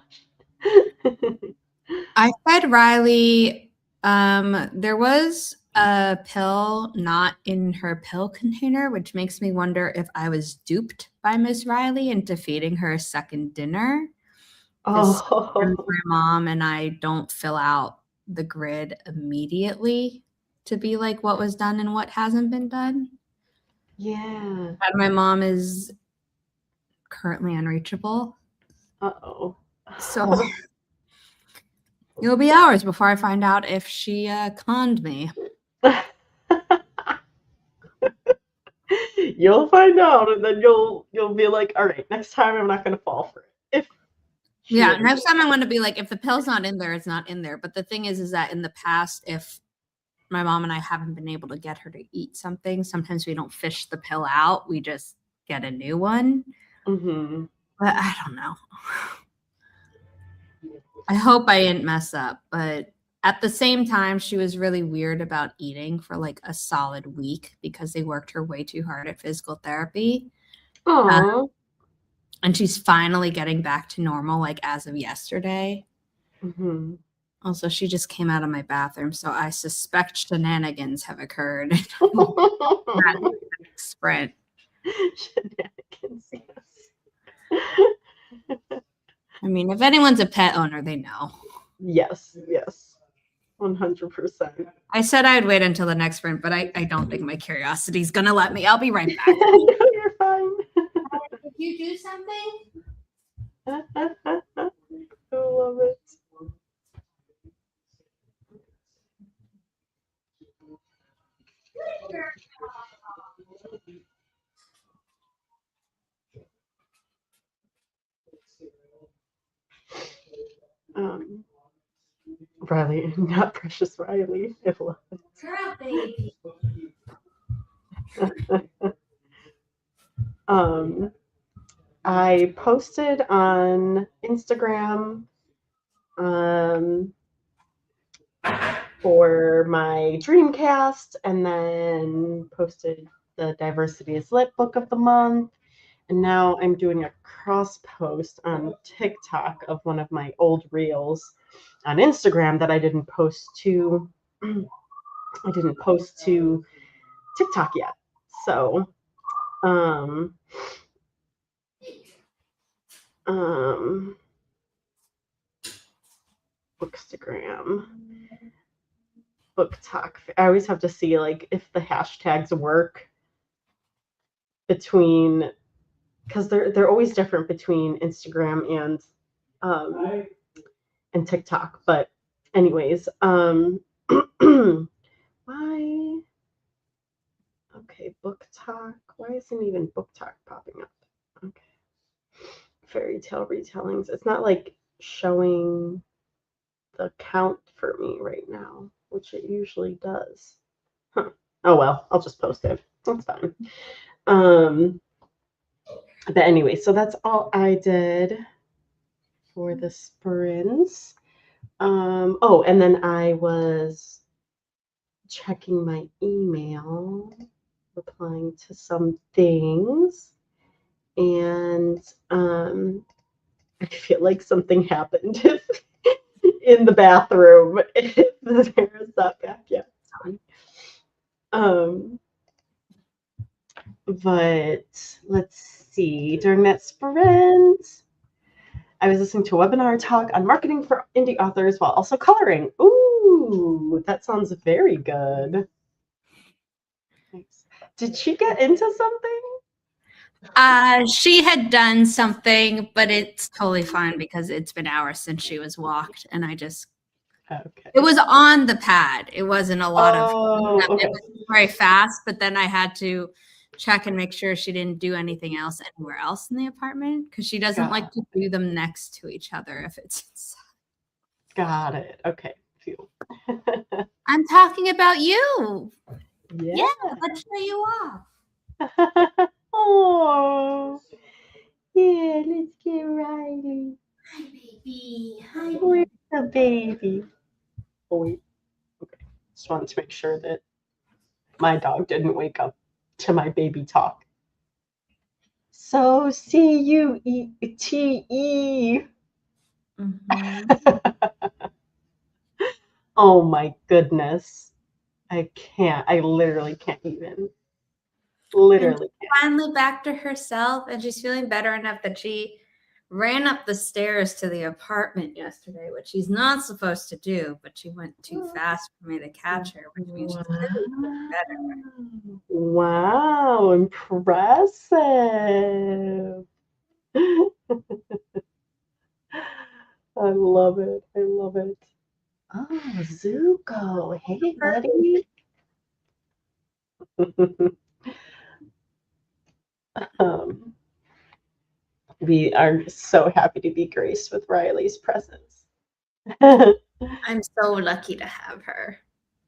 I fed Riley, there was a pill not in her pill container, which makes me wonder if I was duped by Miss Riley into feeding her a second dinner. Oh. My mom and I don't fill out the grid immediately to be like what was done and what hasn't been done. Yeah. And my mom is currently unreachable. Uh-oh. So it'll be hours before I find out if she conned me. You'll find out, and then you'll be like, all right, next time I'm not going to fall for it. Next time I'm going to be like, if the pill's not in there, it's not in there. But the thing is that in the past, if my mom and I haven't been able to get her to eat something, sometimes we don't fish the pill out. We just get a new one. Mm-hmm. But I don't know. I hope I didn't mess up. But at the same time, she was really weird about eating for like a solid week because they worked her way too hard at physical therapy. And she's finally getting back to normal, like as of yesterday. Mm-hmm. Also, she just came out of my bathroom, so I suspect shenanigans have occurred. Sprint. Shenanigans, yes. I mean, if anyone's a pet owner, they know. Yes, 100%. I said I'd wait until the next sprint, but I don't think my curiosity is going to let me. I'll be right back. No, you're fine. Did you do something? I love it. Riley, not precious Riley. I love it. Girl, baby. I posted on Instagram for my Dreamcast, and then posted the Diversity is Lit book of the month. And now I'm doing a cross post on TikTok of one of my old reels on Instagram that I didn't post to TikTok yet. So Bookstagram, BookTok. I always have to see like if the hashtags work between, because they're always different between Instagram and TikTok. But anyways, why? Okay, BookTok. Why isn't even BookTok popping up? Okay. Fairy tale retellings. It's not like showing the count for me right now, which it usually does. Huh. Oh well, I'll just post it. That's fine. But anyway, so that's all I did for the sprints. Oh, and then I was checking my email, replying to some things, and I feel like something happened in the bathroom. Zara's not back yet. But let's see. During that sprint, I was listening to a webinar talk on marketing for indie authors while also coloring. Ooh, that sounds very good. Thanks. Did she get into something? She had done something, but it's totally fine because it's been hours since she was walked, and I just it was on the pad. It wasn't a lot of it was very fast, but then I had to check and make sure she didn't do anything else anywhere else in the apartment because she doesn't like to do them next to each other if it's inside. Got it. Okay. Phew. I'm talking about you. Yeah. Let's show you off. Oh. Yeah, let's get Riley. Hi, baby. Hi, Where's the baby? Oh, wait. Okay. Just wanted to make sure that my dog didn't wake up to my baby talk. So CUTE. Oh my goodness. I can't. I literally can't even. Literally can't. Finally back to herself, and she's feeling better enough that she ran up the stairs to the apartment yesterday, which she's not supposed to do, but she went too fast for me to catch her, which means she's feeling better. Wow, impressive. I love it. I love it. Oh, Zuko. Hey, buddy. We are so happy to be graced with Riley's presence. I'm so lucky to have her.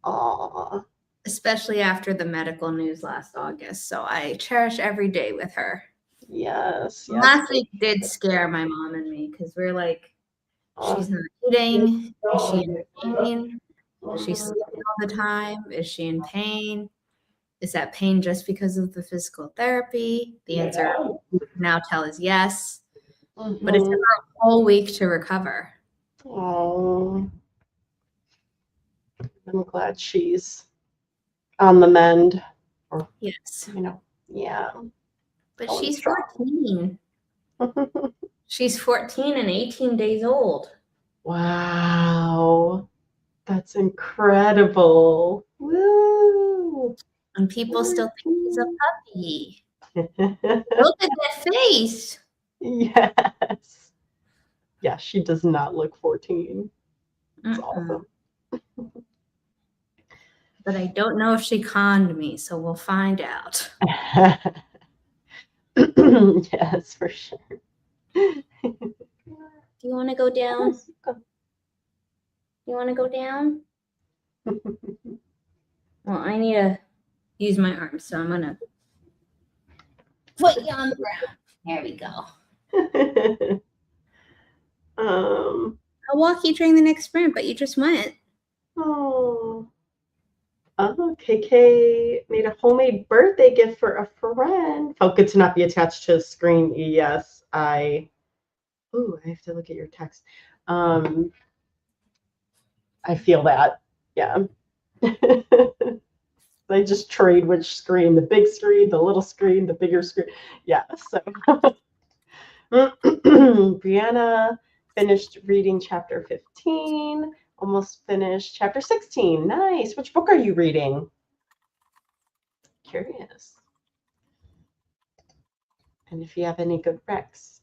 Aw. Especially after the medical news last August. So I cherish every day with her. Yes. Last week did scare my mom and me because we're like, she's not eating. Is she in pain? She's sleeping all the time. Is she in pain? Is that pain just because of the physical therapy? The answer now tell is yes. But it took her a whole week to recover. Oh, I'm glad she's on the mend. Or, yes. Yeah. But she's 14. She's 14 and 18 days old. Wow. That's incredible. Woo. And people still think he's a puppy. Look at that face. Yes. Yeah, she does not look 14. It's awesome. But I don't know if she conned me, so we'll find out. Yes, for sure. Do you want to go down? You want to go down? Well, I need to use my arms, so I'm going to put you on the ground. There we go. I'll walk you during the next sprint, but you just went. Oh, KK made a homemade birthday gift for a friend. Felt good to not be attached to a screen. Yes, I have to look at your text. I feel that. Yeah. They just trade which screen, the big screen, the little screen, the bigger screen. Yeah, so Brianna finished reading chapter 15, almost finished chapter 16. Nice. Which book are you reading? Curious. And if you have any good recs.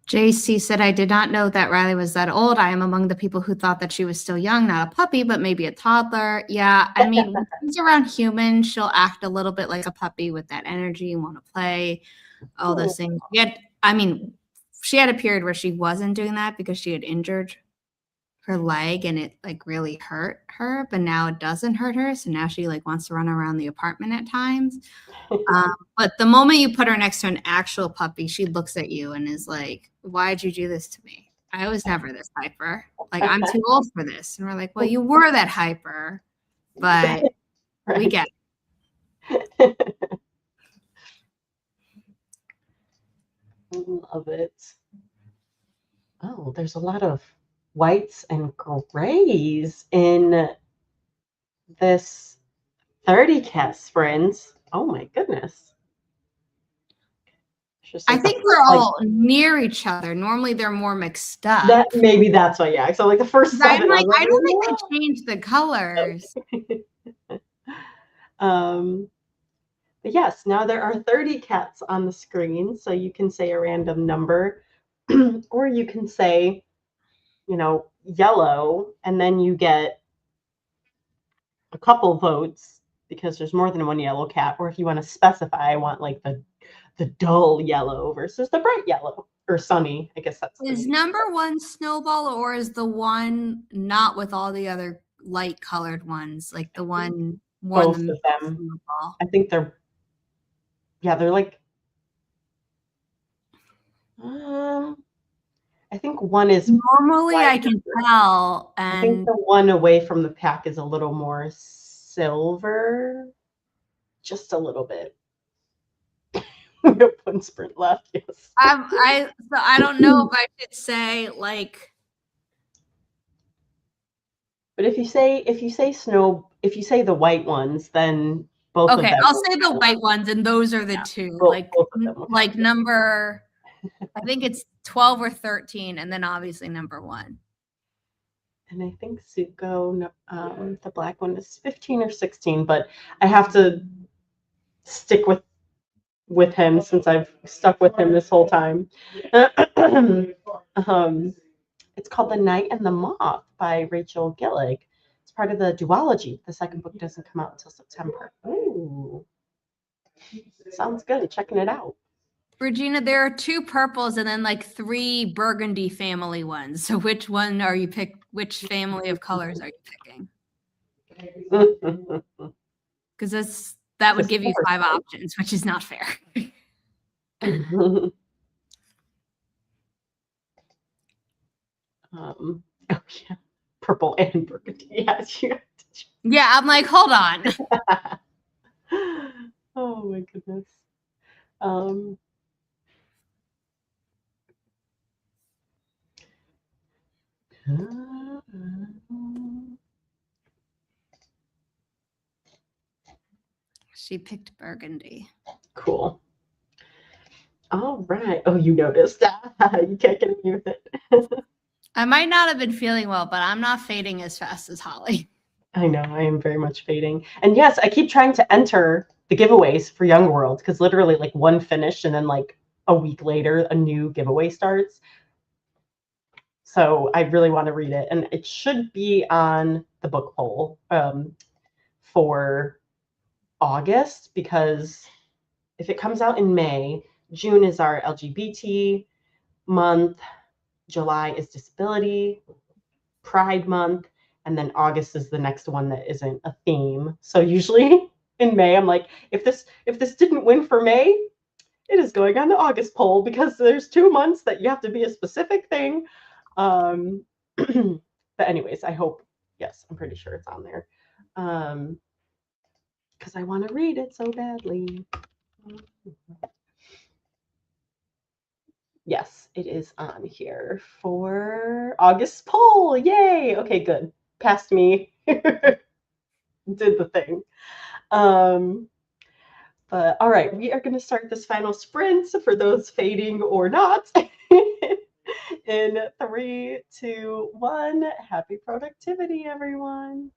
JC said, I did not know that Riley was that old. I am among the people who thought that she was still young, not a puppy, but maybe a toddler. Yeah, I mean, when she's around humans, she'll act a little bit like a puppy with that energy and want to play, all those things. Yet, I mean, she had a period where she wasn't doing that because she had injured her leg and it like really hurt her, but now it doesn't hurt her. So now she like wants to run around the apartment at times. But the moment you put her next to an actual puppy, she looks at you and is like, why'd you do this to me? I was never this hyper. Like, I'm too old for this. And we're like, well, you were that hyper, but right. We get it. Love it. Oh, there's a lot of whites and grays in this 30 cat sprints. Oh my goodness. I think we're all near each other. Normally they're more mixed up. Maybe that's why, yeah. So like the first 7. I'm like, I don't think they changed the colors. But yes, now there are 30 cats on the screen. So you can say a random number or you can say, yellow, and then you get a couple votes because there's more than one yellow cat. Or if you want to specify, I want like the dull yellow versus the bright yellow or sunny. I guess that's Is number 1 Snowball, or is the one not with all the other light colored ones, like the one more both in the of them. Snowball? I think they're like I think one is normally I can tell, I think and the one away from the pack is a little more silver, just a little bit. We have one sprint left. Yes. so I don't know if I should say like. But if you say the white ones, then both of Okay, them. I'll say the white ones, and those are the two. both of them will Like number, I think it's 12 or 13, and then obviously number 1. And I think Zuko, the black one, is 15 or 16, but I have to stick with him since I've stuck with him this whole time. It's called The Night and the Moth by Rachel Gillig. It's part of the duology. The second book doesn't come out until September. Ooh, sounds good. Checking it out. Regina, there are 2 purples and then like 3 burgundy family ones. So which one are you which family of colors are you picking? Because that would give you 5 options, which is not fair. Oh yeah, purple and burgundy. Yes, yeah, I'm like, hold on. Oh my goodness. She picked burgundy. Cool. All right. Oh, you noticed. You can't get me with it. I might not have been feeling well, but I'm not fading as fast as Holly. I know. I am very much fading. And yes, I keep trying to enter the giveaways for Young World because literally like one finished and then like a week later a new giveaway starts. So I really want to read it. And it should be on the book poll for August, because if it comes out in May, June is our LGBT month, July is disability, Pride month, and then August is the next one that isn't a theme. So usually in May, I'm like, if this didn't win for May, it is going on the August poll because there's 2 months that you have to be a specific thing. But anyways, I hope, yes, I'm pretty sure it's on there. Because I want to read it so badly. Yes, it is on here for August poll. Yay! Okay, good. Passed me. Did the thing. But all right, we are going to start this final sprint for those fading or not. In 3, 2, 1. Happy productivity, everyone.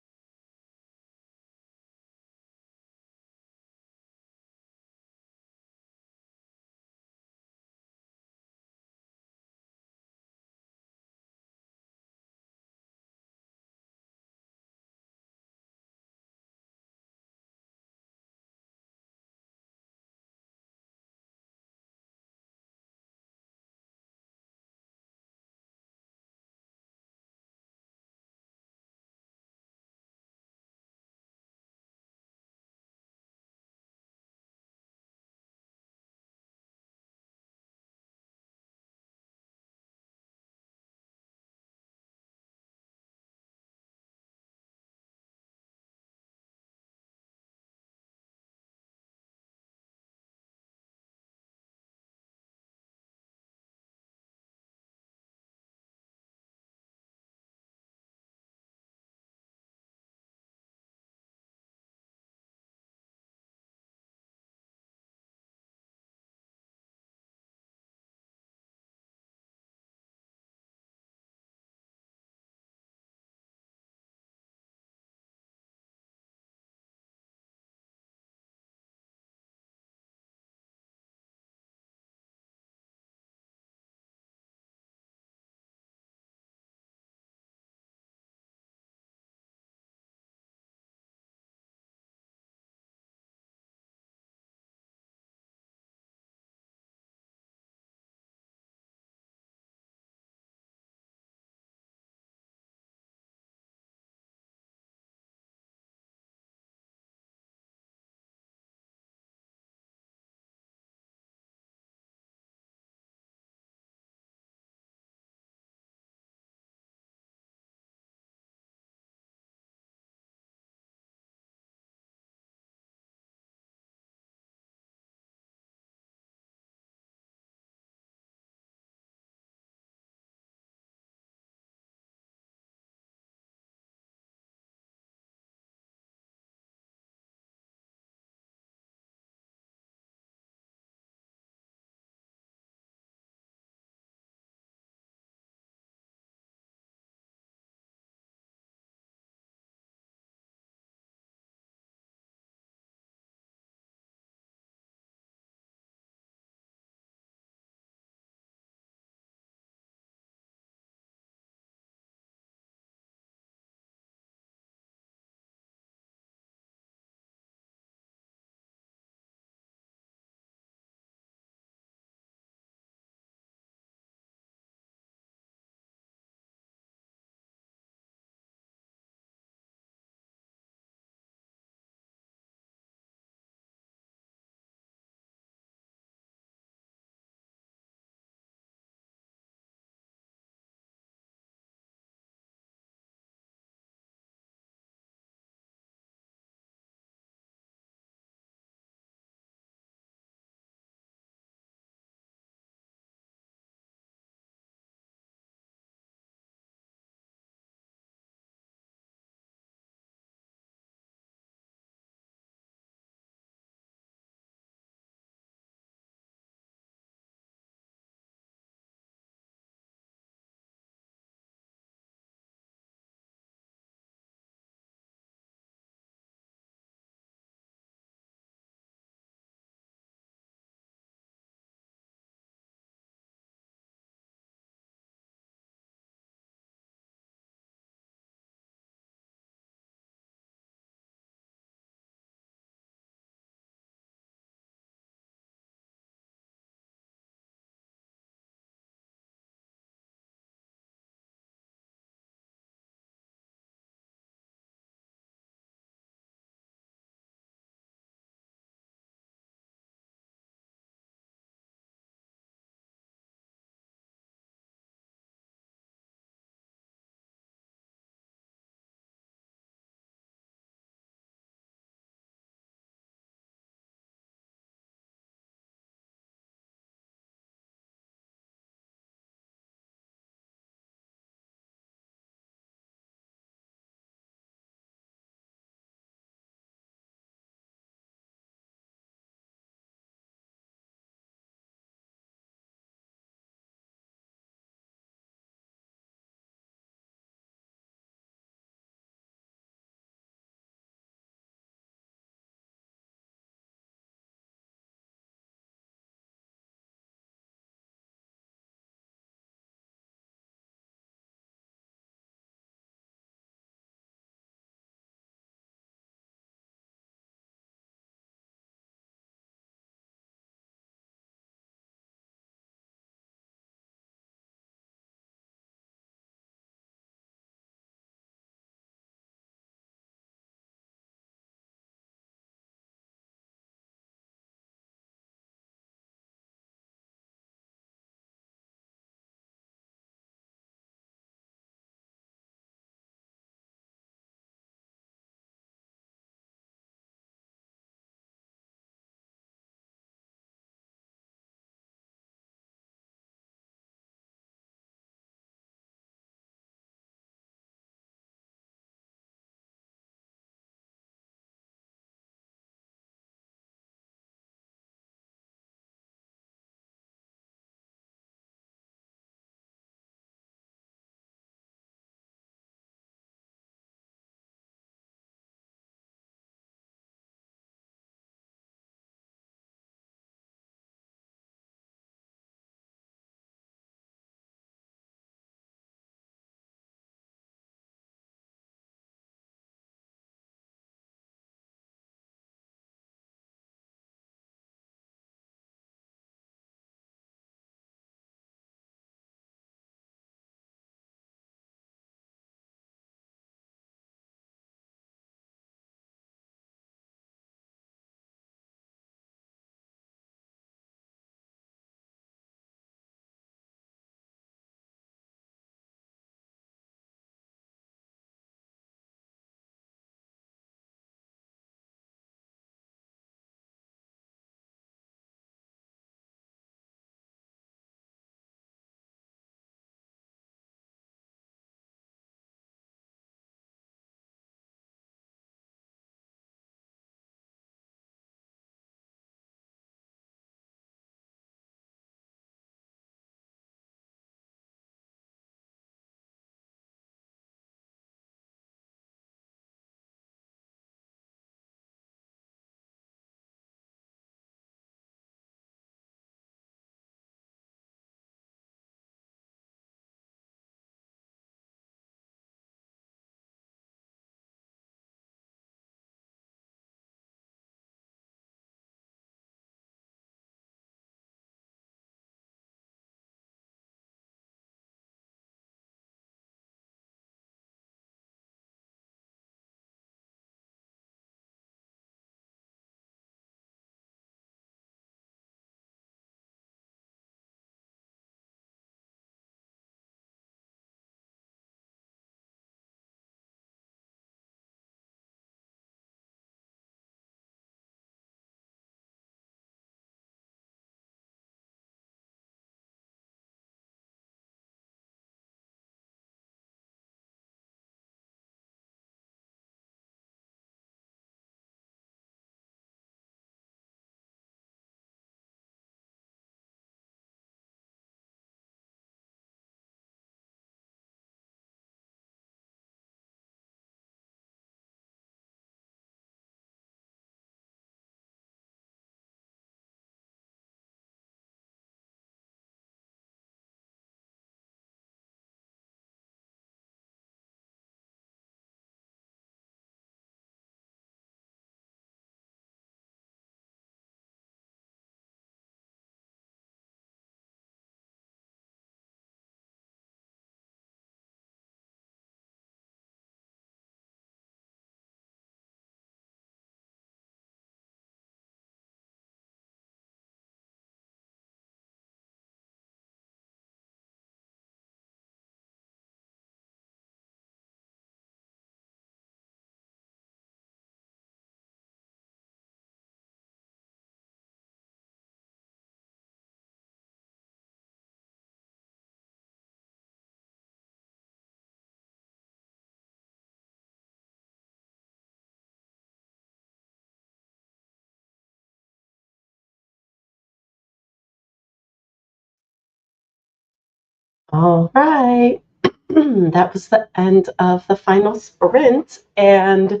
All right. That was the end of the final sprint. And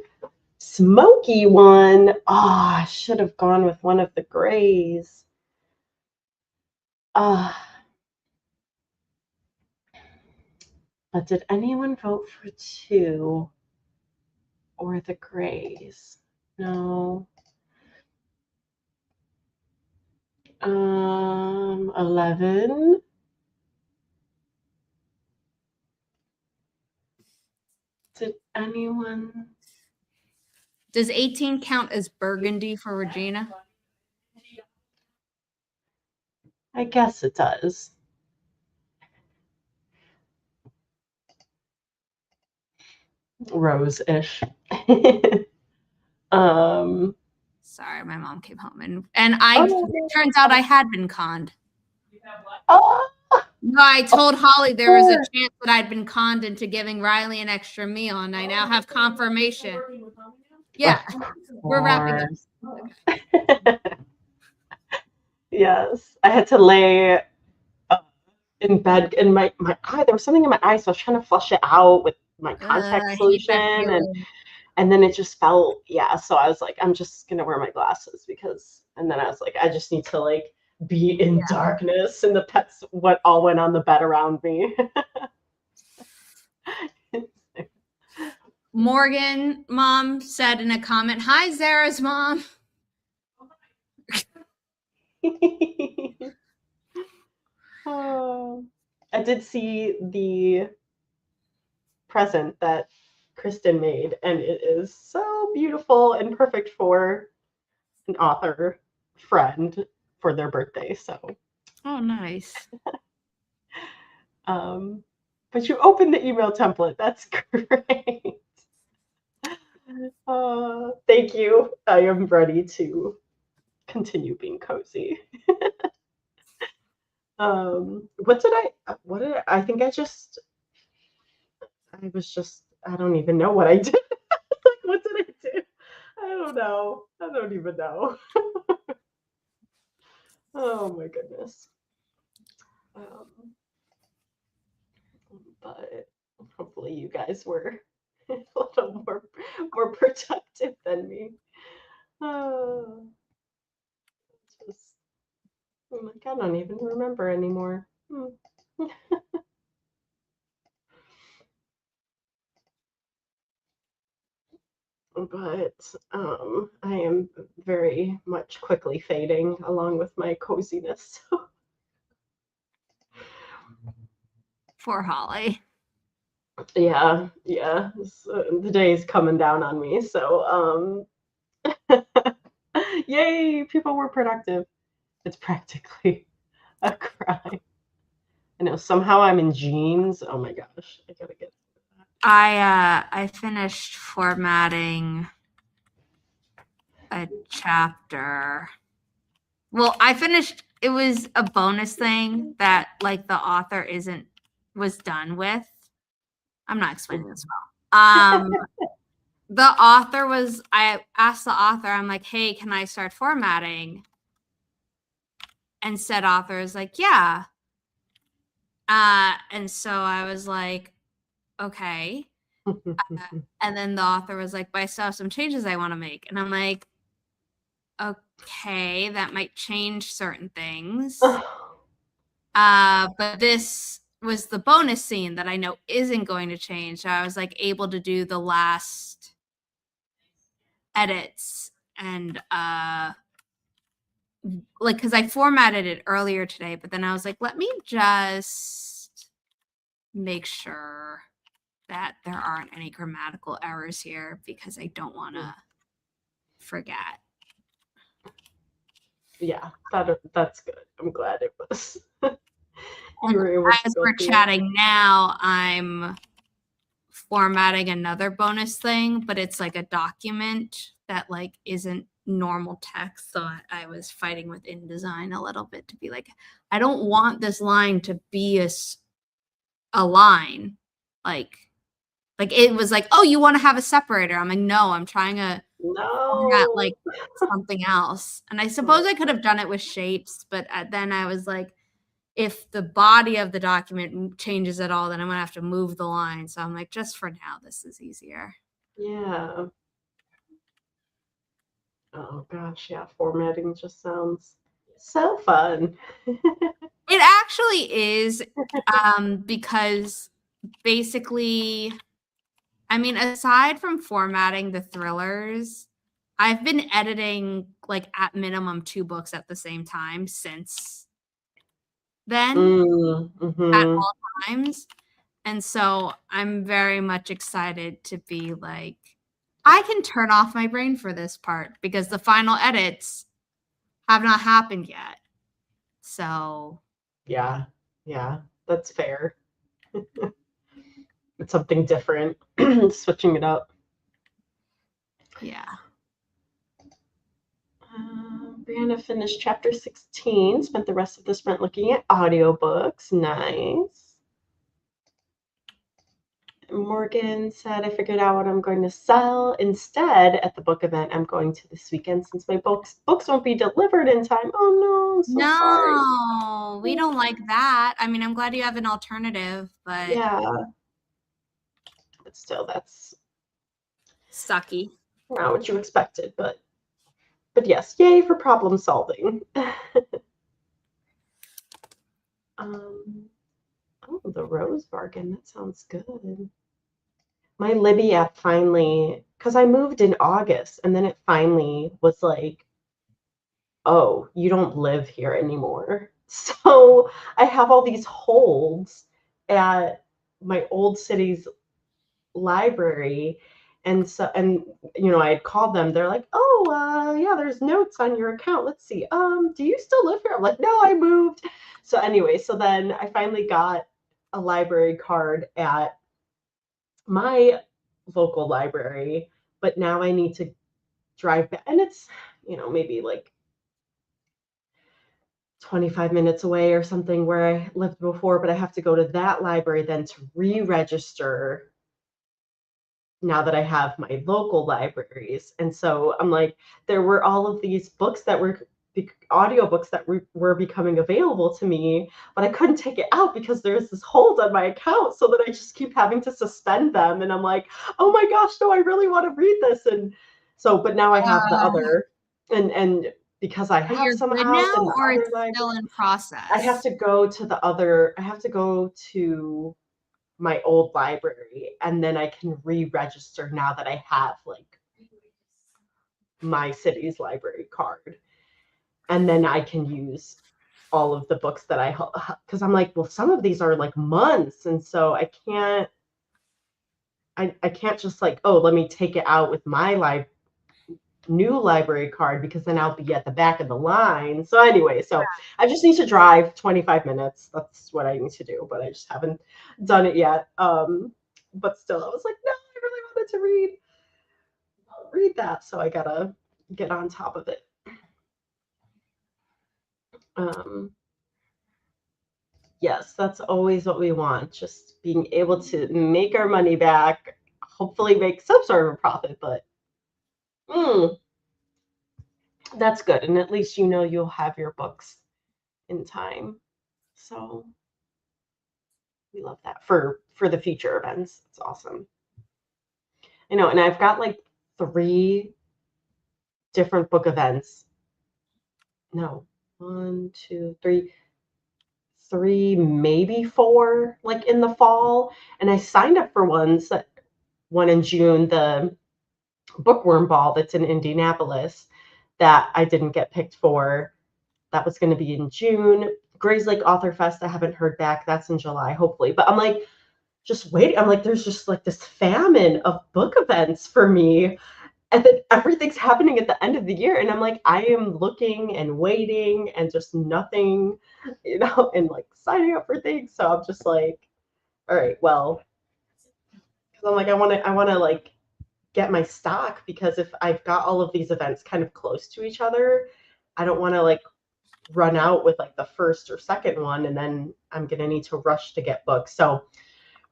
Smoky won. I should have gone with one of the grays. But did anyone vote for 2 or the grays? No. 11. Did anyone? Does 18 count as burgundy for Regina? I guess it does. Rose-ish. Sorry, my mom came home and it turns out I had been conned. Oh, No, I told Holly there was a chance that I'd been conned into giving Riley an extra meal, and I now have confirmation. Yeah, we're wrapping up. Yes, I had to lay in bed in my eye. There was something in my eye, so I was trying to flush it out with my contact solution, and then it just felt, so I was like, I'm just gonna wear my glasses and then I was like, I just need to like be in darkness, and the pets all went on the bed around me. Morgan mom said in a comment, "Hi, Zara's mom." I did see the present that Kristen made, and it is so beautiful and perfect for an author friend for their birthday. So, oh, nice. But you opened the email template. That's great. Thank you. I am ready to continue being cozy. What did I think I don't even know what I did. Like, what did I do? I don't know. I don't even know. Oh my goodness. But hopefully you guys were a little more productive than me. I'm like, I don't even remember anymore. But I am very much quickly fading along with my coziness. For Holly. Yeah. The day is coming down on me. So, yay, people were productive. It's practically a crime. I know, somehow I'm in jeans. Oh my gosh, I gotta get that. I finished formatting a chapter. Well, it was a bonus thing that like the author was done with. I'm not explaining this well. The author I asked the author, I'm like, hey, can I start formatting? And said author is like, yeah. And so I was like, okay. And then the author was like, but I still have some changes I want to make. And I'm like, okay, that might change certain things. But this was the bonus scene that I know isn't going to change. So I was like able to do the last edits and like, because I formatted it earlier today, but then I was like, let me just make sure that there aren't any grammatical errors here because I don't want to forget. Yeah, that's good. I'm glad it was. As we're chatting now, I'm formatting another bonus thing, but it's like a document that like isn't normal text. So I was fighting with InDesign a little bit to be like, I don't want this line to be a line. Like it was like, oh, you want to have a separator. I'm like, no, I'm trying to format like something else. And I suppose I could have done it with shapes, but then I was like, if the body of the document changes at all, then I'm gonna have to move the line. So I'm like, just for now, this is easier. Yeah. Oh gosh, yeah, formatting just sounds so fun. It actually is, because basically, I mean, aside from formatting the thrillers, I've been editing like at minimum 2 books at the same time since then at all times. And so I'm very much excited to be like, I can turn off my brain for this part because the final edits have not happened yet. So Yeah, that's fair. It's something different, switching it up. yeah. Brianna finished chapter 16, spent the rest of the sprint looking at audiobooks. Nice. Morgan said, I figured out what I'm going to sell instead at the book event I'm going to this weekend since my books won't be delivered in time. Oh no, I'm so sorry. No, we don't like that. I mean, I'm glad you have an alternative, but yeah. But still, that's sucky. not what you expected, but yes, yay for problem solving. Oh, the rose bargain, that sounds good. My Libby app finally, because I moved in August, and then it finally was like, oh, you don't live here anymore. So I have all these holds at my old city's library. And so, and I had called them. They're like, "Oh, yeah, there's notes on your account. Let's see. Do you still live here?" I'm like, "No, I moved." So anyway, so then I finally got a library card at my local library, but now I need to drive back, and it's maybe like 25 minutes away or something where I lived before, but I have to go to that library then to re-register now that I have my local libraries. And so I'm like, there were all of these books that were audiobooks that were becoming available to me, but I couldn't take it out because there's this hold on my account, so that I just keep having to suspend them. And I'm like, oh my gosh, no, I really want to read this. And so, but now I have the other, and because I But have you're some good out now, in the or other it's library, still in process? I have to go to my old library, and then I can re-register now that I have like my city's library card, and then I can use all of the books that because I'm like, well, some of these are like months, and so I can't just like, oh, let me take it out with my new library card, because then I'll be at the back of the line. So anyway, so I just need to drive 25 minutes. That's what I need to do, but I just haven't done it yet. But still, I was like, no, I really wanted to read that, so I gotta get on top of it. Yes, that's always what we want, just being able to make our money back, hopefully make some sort of a profit, but that's good. And at least you'll have your books in time. So we love that for the future events. It's awesome. And I've got like 3 different book events. No, 1, 2, 3, maybe 4, like in the fall. And I signed up for one in June, the Bookworm Ball that's in Indianapolis, that I didn't get picked for. That was going to be in June. Grays Lake Author Fest, I haven't heard back. That's in July, hopefully. But I'm like, just waiting. I'm like, there's just like this famine of book events for me. And then everything's happening at the end of the year. And I'm like, I am looking and waiting and just nothing, and like signing up for things. So I'm just like, all right, well, because I'm like, I want to like get my stock, because if I've got all of these events kind of close to each other, I don't want to like run out with like the first or second one, and then I'm going to need to rush to get books. So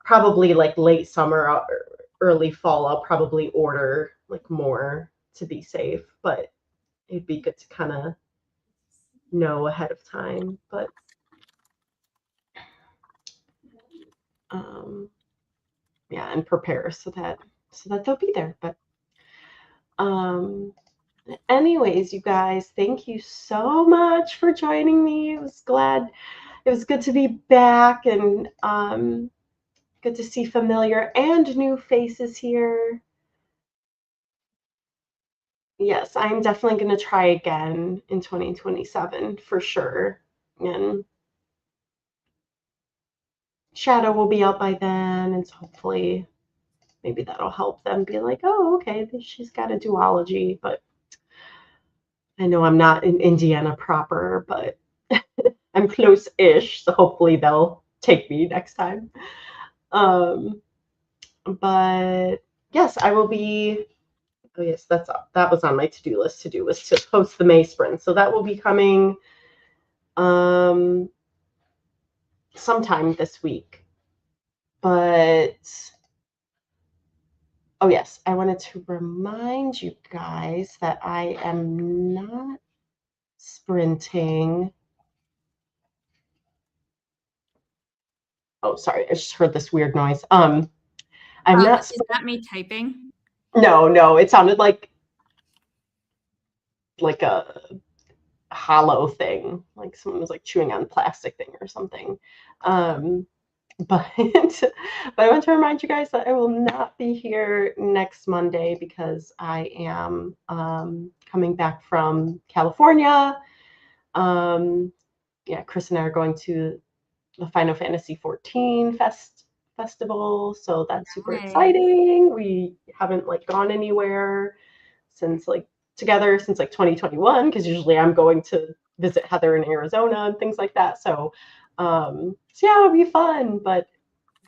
probably like late summer or early fall, I'll probably order like more to be safe, but it'd be good to kind of know ahead of time. But Yeah, and prepare so that they'll be there. But anyways, you guys, thank you so much for joining me. It was good to be back, and good to see familiar and new faces here. Yes, I'm definitely going to try again in 2027 for sure. And Shadow will be out by then, and so hopefully maybe that'll help them be like, oh, okay, she's got a duology. But I know I'm not in Indiana proper, but I'm close-ish, so hopefully they'll take me next time. But yes, I will be. Oh yes, that was on my to-do list. Was to post the May sprint, so that will be coming sometime this week. But oh yes, I wanted to remind you guys that I am not sprinting. Oh, sorry, I just heard this weird noise. I'm not. Is that me typing? No, it sounded like a hollow thing, like someone was like chewing on plastic thing or something. But I want to remind you guys that I will not be here next Monday because I am coming back from California. Yeah, Chris and I are going to the Final Fantasy XIV festival, so that's super exciting. We haven't gone anywhere together since 2021, because usually I'm going to visit Heather in Arizona and things like that. So yeah, it'll be fun, but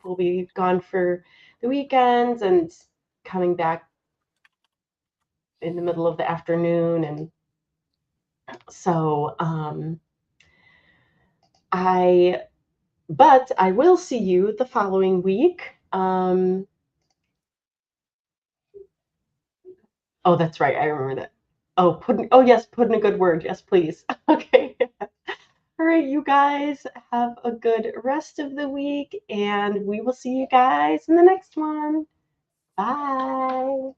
we'll be gone for the weekends and coming back in the middle of the afternoon. And so but I will see you the following week. Oh, that's right. I remember that. Oh, yes, put in a good word. Yes, please. Okay. All right, you guys have a good rest of the week, and we will see you guys in the next one. Bye.